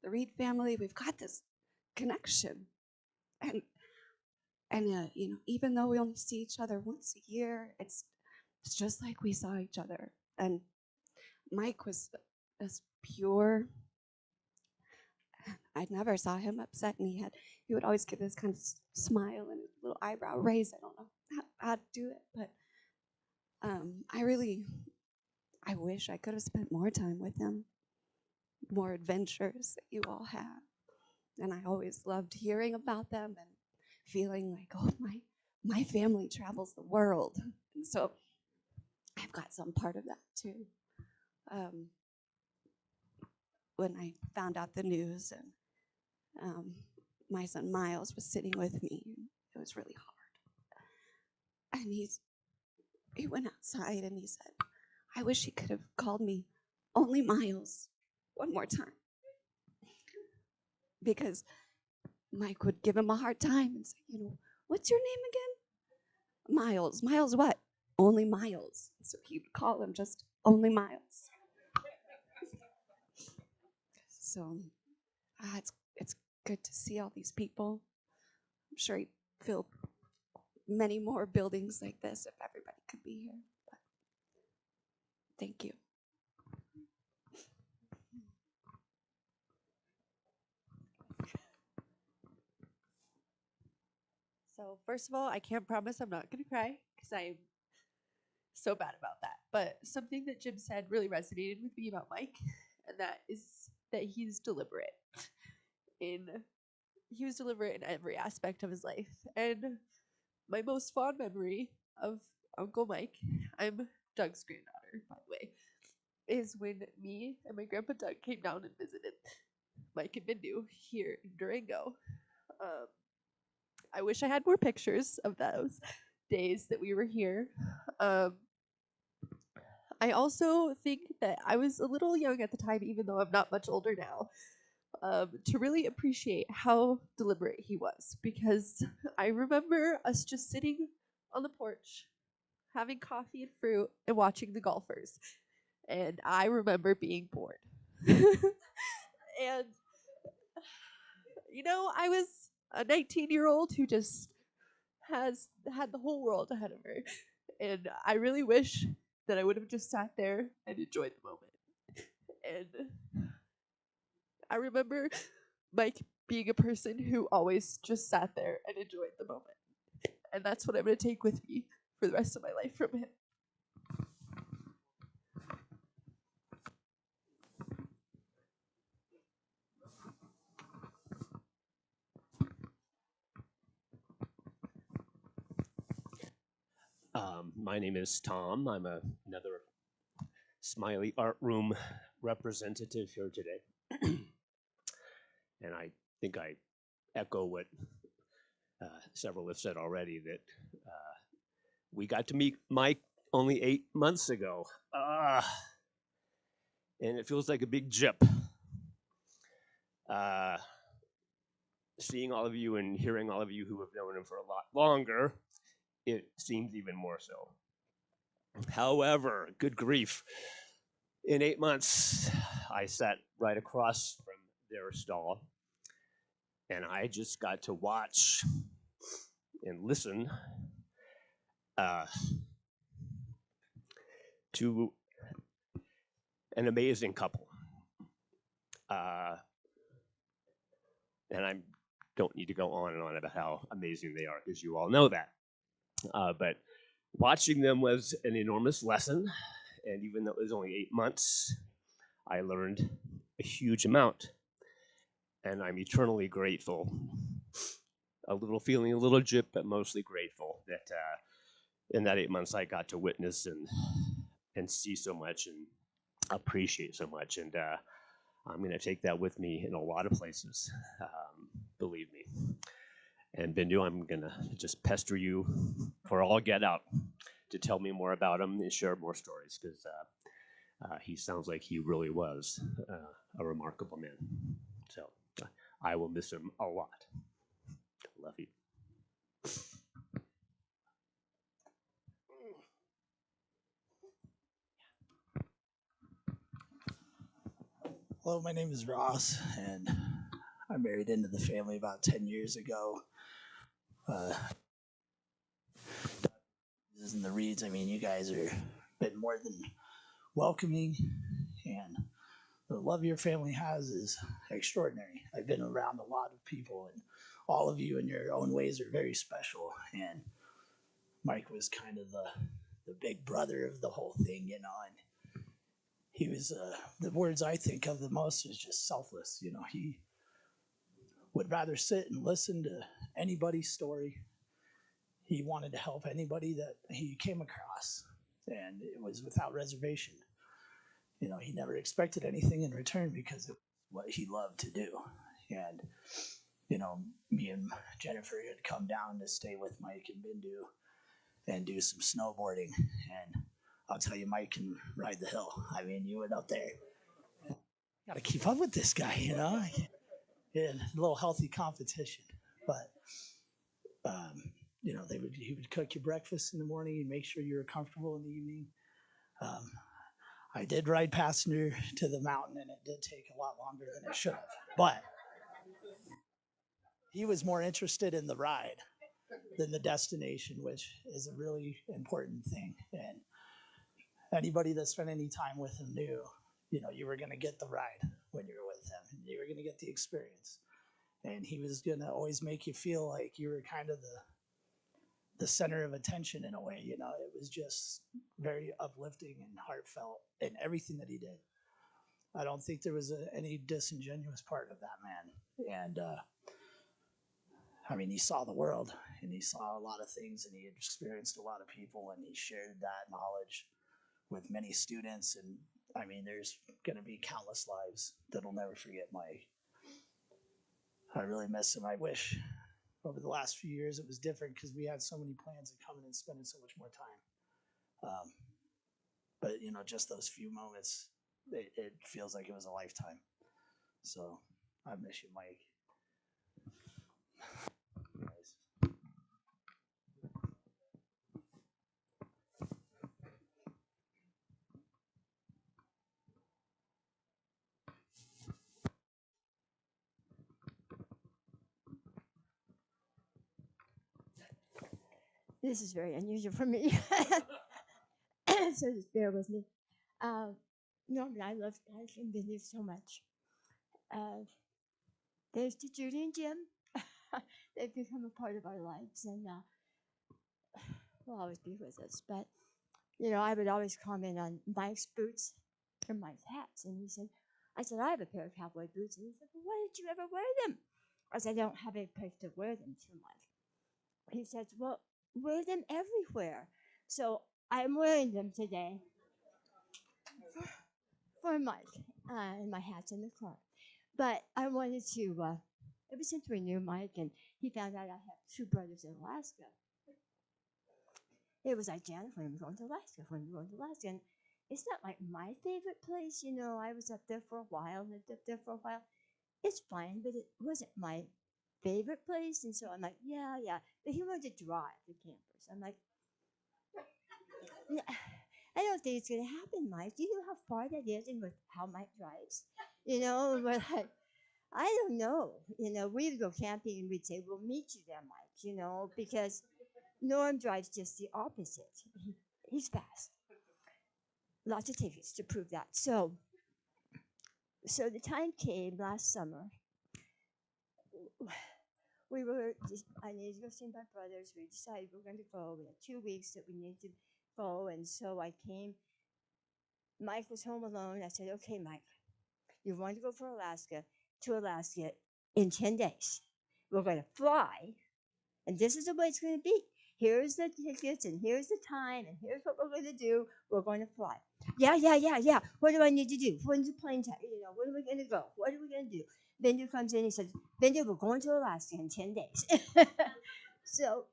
the Reed family, we've got this connection, and even though we only see each other once a year, it's just like we saw each other. And Mike was this pure. I never saw him upset, and he would always get this kind of smile and a little eyebrow raise. I don't know how to do it, but I wish I could have spent more time with him, more adventures that you all have. And I always loved hearing about them and feeling like, oh, my family travels the world. And so I've got some part of that too. When I found out the news, and my son Miles was sitting with me, it was really hard. And he went outside and he said, I wish he could have called me only Miles one more time. Because Mike would give him a hard time and say, what's your name again? Miles. Miles what? Only Miles. So he would call him just only Miles. So it's good to see all these people. I'm sure he'd fill many more buildings like this if everybody could be here. Thank you. So first of all, I can't promise I'm not going to cry because I'm so bad about that. But something that Jim said really resonated with me about Mike, and that is that he's deliberate. He was deliberate in every aspect of his life. And my most fond memory of Uncle Mike, I'm Doug's granddaughter, by the way, is when me and my grandpa Doug came down and visited Mike and Bindu here in Durango. Um, I wish I had more pictures of those days that we were here. Um, I also think that I was a little young at the time, even though I'm not much older now, to really appreciate how deliberate he was. Because I remember us just sitting on the porch, having coffee and fruit, and watching the golfers. And I remember being bored. And, I was a 19-year-old who just has had the whole world ahead of her. And I really wish that I would have just sat there and enjoyed the moment. And I remember Mike being a person who always just sat there and enjoyed the moment. And that's what I'm going to take with me for the rest of my life from him. My name is Tom. I'm another Smiley Art Room representative here today. And I think I echo what several have said already, that we got to meet Mike only 8 months ago. And it feels like a big jip. Seeing all of you and hearing all of you who have known him for a lot longer, it seems even more so. However, good grief, in 8 months, I sat right across from their stall, and I just got to watch and listen to an amazing couple. And I don't need to go on and on about how amazing they are, because you all know that. But watching them was an enormous lesson, and even though it was only 8 months, I learned a huge amount, and I'm eternally grateful. Feeling a little jip, but mostly grateful that in that 8 months I got to witness and see so much and appreciate so much, and I'm going to take that with me in a lot of places, believe me. And Bindu, I'm going to just pester you for all get out to tell me more about him and share more stories, because he sounds like he really was a remarkable man. So I will miss him a lot. Love you. Hello, my name is Ross, and I married into the family about 10 years ago. This is in the Reeds. I mean, you guys are been more than welcoming, and the love your family has is extraordinary. I've been around a lot of people, and all of you in your own ways are very special. And Mike was kind of the big brother of the whole thing, and he was the words I think of the most is just selfless. He would rather sit and listen to anybody's story. He wanted to help anybody that he came across, and it was without reservation. He never expected anything in return because it was what he loved to do. And me and Jennifer had come down to stay with Mike and Bindu and do some snowboarding. And I'll tell you, Mike can ride the hill. I mean, you went up there. Got to keep up with this guy, Yeah, a little healthy competition. But he would cook you breakfast in the morning and make sure you were comfortable in the evening. I did ride passenger to the mountain, and it did take a lot longer than it should have. But he was more interested in the ride than the destination, which is a really important thing. And Anybody that spent any time with him knew, you know, you were going to get the ride when you were with him. You were going to get the experience. And he was going to always make you feel like you were kind of the center of attention in a way. You know, it was just very uplifting and heartfelt in everything that he did. I don't think there was any disingenuous part of that man. And I mean, he saw the world and he saw a lot of things and he experienced a lot of people and he shared that knowledge with many students. And I mean, there's going to be countless lives that'll never forget Mike. I really miss him. I wish over the last few years it was different because we had so many plans of coming and spending so much more time. But you know, just those few moments, it feels like it was a lifetime. So I miss you, Mike. This is very unusual for me. So just bear with me. Normally, I love Spanish and Vinny so much. There's to Judy and Jim. They've become a part of our lives and will always be with us. But, you know, I would always comment on Mike's boots or Mike's hats. And he said, I said, I have a pair of cowboy boots. And he said, well, why did you ever wear them? I said, I don't have a place to wear them too much. He says, well, wear them everywhere. So I'm wearing them today for Mike, and my hat's in the car. But I wanted to, ever since we knew Mike and he found out I have two brothers in Alaska, it was like, Janet, when are we going to Alaska? When are we going to Alaska? And it's not like my favorite place. You know, I was up there for a while, lived up there for a while. It's fine, but it wasn't my favorite place. And so I'm like, yeah. But he wanted to drive the campers. I'm like, I don't think it's going to happen, Mike. Do you know how far that is and with how Mike drives? You know, we're like, I don't know. You know, we'd go camping and we'd say, we'll meet you there, Mike, you know, because Norm drives just the opposite. He's fast. Lots of tickets to prove that. So the time came last summer. I needed to go see my brothers. We decided we were going to go. We had 2 weeks that we needed to go. And so I came. Mike was home alone. I said, okay, Mike, you want to go to Alaska in 10 days. We're going to fly, and this is the way it's going to be. Here's the tickets, and here's the time, and here's what we're going to do. We're going to fly. Yeah. What do I need to do? When's the plane time? You know, when are we going to go? What are we going to do? Bendu comes in, he says, Bendu, we're going to Alaska in 10 days. So,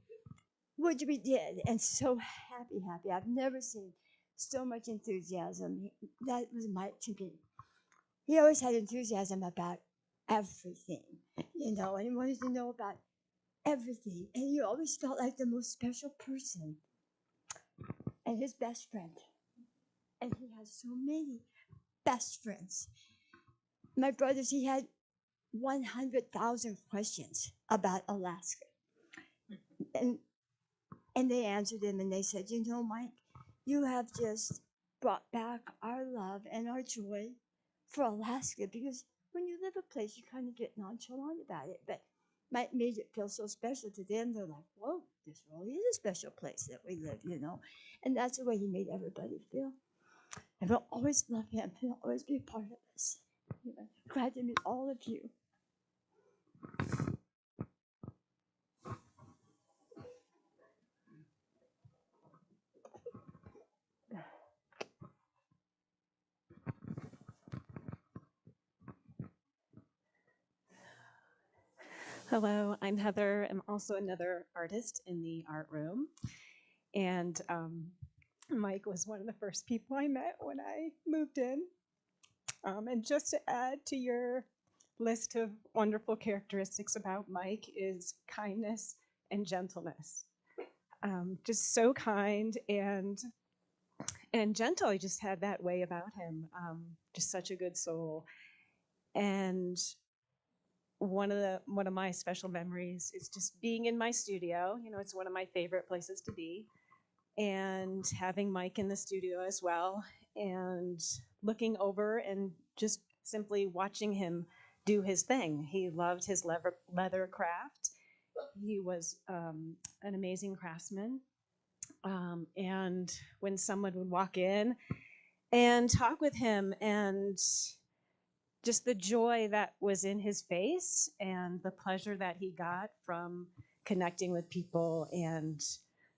which we did, and so happy. I've never seen so much enthusiasm. That was Mike to me. He always had enthusiasm about everything, you know, and he wanted to know about everything. And he always felt like the most special person and his best friend. And he has so many best friends. My brothers, he had 100,000 questions about Alaska. And they answered him and they said, you know, Mike, you have just brought back our love and our joy for Alaska, because when you live a place, you kind of get nonchalant about it. But Mike made it feel so special to them. They're like, whoa, this really is a special place that we live, you know. And that's the way he made everybody feel. And we'll always love him. He'll always be a part of us. You know, glad to meet all of you. Hello, I'm Heather. I'm also another artist in the art room. And Mike was one of the first people I met when I moved in. And just to add to your list of wonderful characteristics about Mike is kindness and gentleness. Just so kind and gentle. He just had that way about him. Just such a good soul. And one of my special memories is just being in my studio. You know, it's one of my favorite places to be. and having Mike in the studio as well, and looking over and just simply watching him do his thing. He loved his leather craft. He was an amazing craftsman. And when someone would walk in and talk with him, and just the joy that was in his face and the pleasure that he got from connecting with people and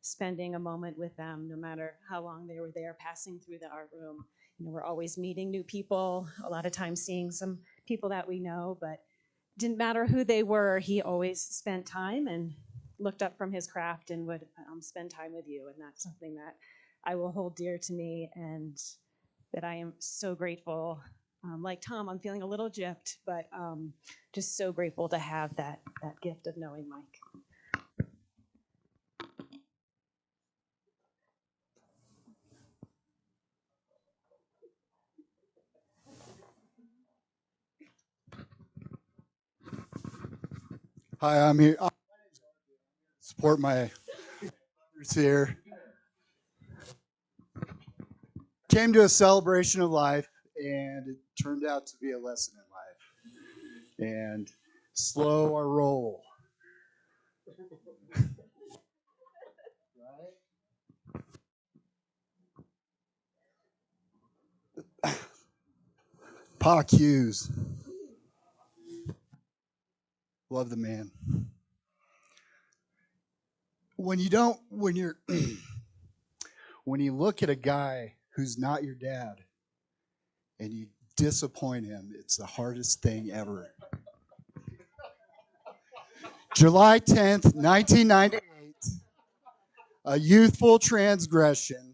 spending a moment with them, no matter how long they were there passing through the art room. We're always meeting new people, a lot of times seeing some people that we know, but didn't matter who they were, he always spent time and looked up from his craft and would spend time with you. And that's something that I will hold dear to me, and that I am so grateful. Like Tom, I'm feeling a little gypped, but just so grateful to have that gift of knowing Mike. Hi, I'm here. I support my brothers here. Came to a celebration of life, and it turned out to be a lesson in life. And slow our roll. Hughes. Love the man. When you don't, when you're, when you look at a guy who's not your dad and you disappoint him, it's the hardest thing ever. July 10th, 1998, a youthful transgression,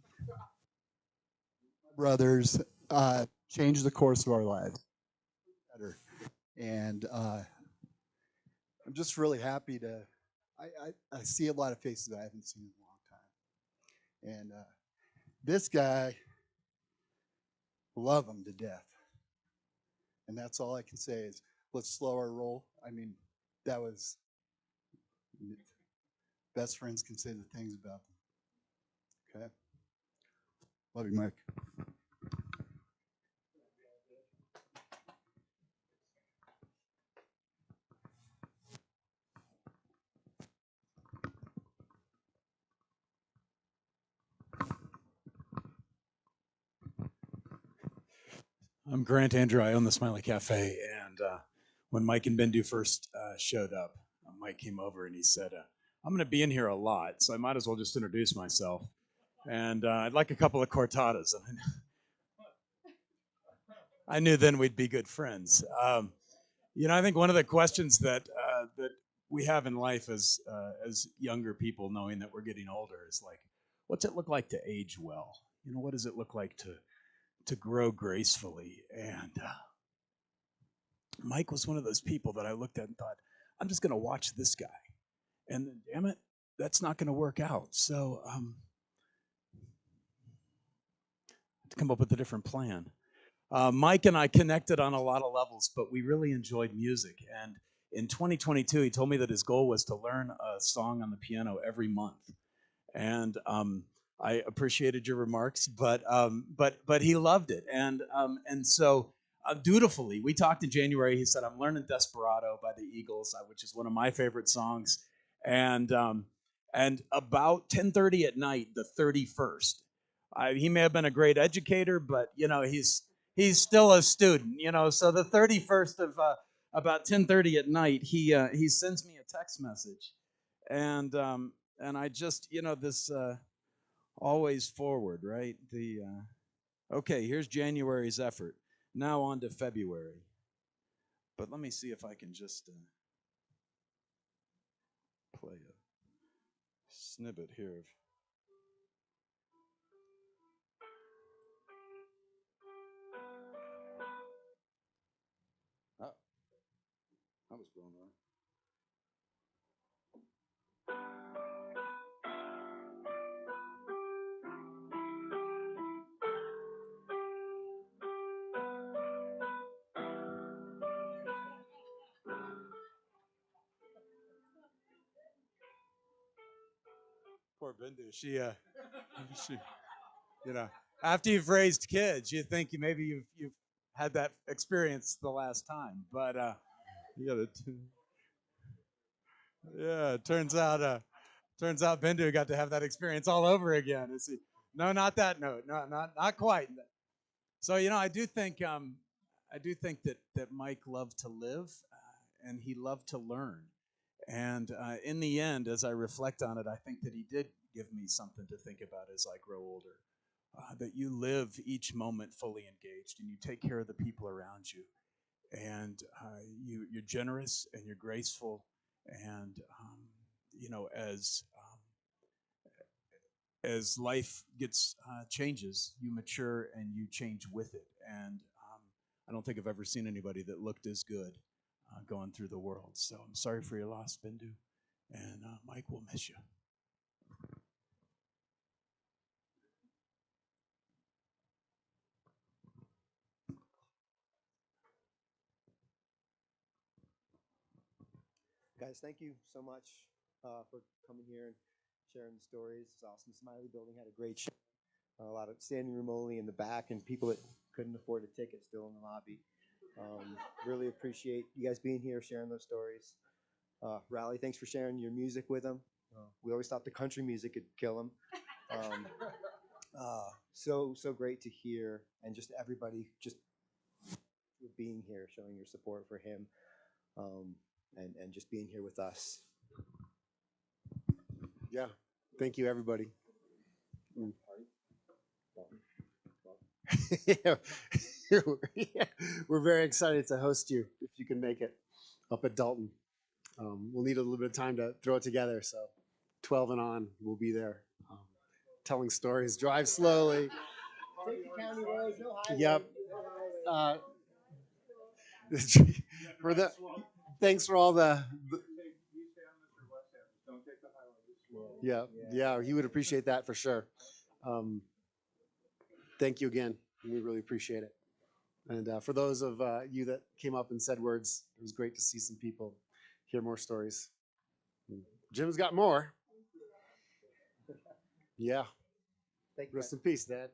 brothers, changed the course of our lives. Better. And I'm just really happy to, I see a lot of faces I haven't seen in a long time. And this guy, love him to death. And that's all I can say is let's slow our roll. I mean, that was, best friends can say the things about them. Okay? Love you, Mike. I'm Grant Andrew. I own the Smiley Cafe. And when Mike and Bendu first showed up, Mike came over and he said, I'm going to be in here a lot, so I might as well just introduce myself. And I'd like a couple of cortadas. And I knew then we'd be good friends. I think one of the questions that we have in life as younger people, knowing that we're getting older, is like, what's it look like to age well? What does it look like to grow gracefully? And Mike was one of those people that I looked at and thought, I'm just going to watch this guy. And then, damn it, that's not going to work out. So to come up with a different plan. Mike and I connected on a lot of levels, but we really enjoyed music. And in 2022, he told me that his goal was to learn a song on the piano every month. And I appreciated your remarks, but he loved it. And so dutifully, we talked in January. He said, "I'm learning Desperado by the Eagles, which is one of my favorite songs." And about 10:30 at night, the 31st, he may have been a great educator, but he's still a student. So the 31st of about 10:30 at night, he sends me a text message, and I just this always forward, right? The okay, here's January's effort. Now on to February. But let me see if I can just play a snippet here of. Oh, that was blown away. Poor Bindu. She You know, after you've raised kids, you think maybe you've had that experience the last time, but yeah, it turns out Bindu got to have that experience all over again. No, not that note, not quite. So I do think that Mike loved to live, and he loved to learn. And in the end, as I reflect on it, I think that he did give me something to think about as I grow older. That you live each moment fully engaged, and you take care of the people around you, and you're generous and you're graceful, and as life gets changes, you mature and you change with it. And I don't think I've ever seen anybody that looked as good going through the world. So I'm sorry for your loss, Bindu, and Mike will miss you. Guys, thank you so much for coming here and sharing the stories. It's awesome. Smiley Building had a great show. A lot of standing room only in the back, and people that couldn't afford a ticket still in the lobby. Really appreciate you guys being here, sharing those stories. Raleigh, thanks for sharing your music with them. We always thought the country music could kill them. So great to hear, and just everybody just being here, showing your support for him, and just being here with us. Yeah, thank you, everybody. Yeah. We're very excited to host you if you can make it up at Dalton. We'll need a little bit of time to throw it together, so 12 and on, we'll be there telling stories. Drive slowly. Take the county roads, no highway. Yep. For the thanks for all the yeah, he would appreciate that for sure. Thank you again. We really appreciate it. And for those of you that came up and said words, it was great to see some people, hear more stories. Jim's got more. Yeah. Rest in peace, Dad.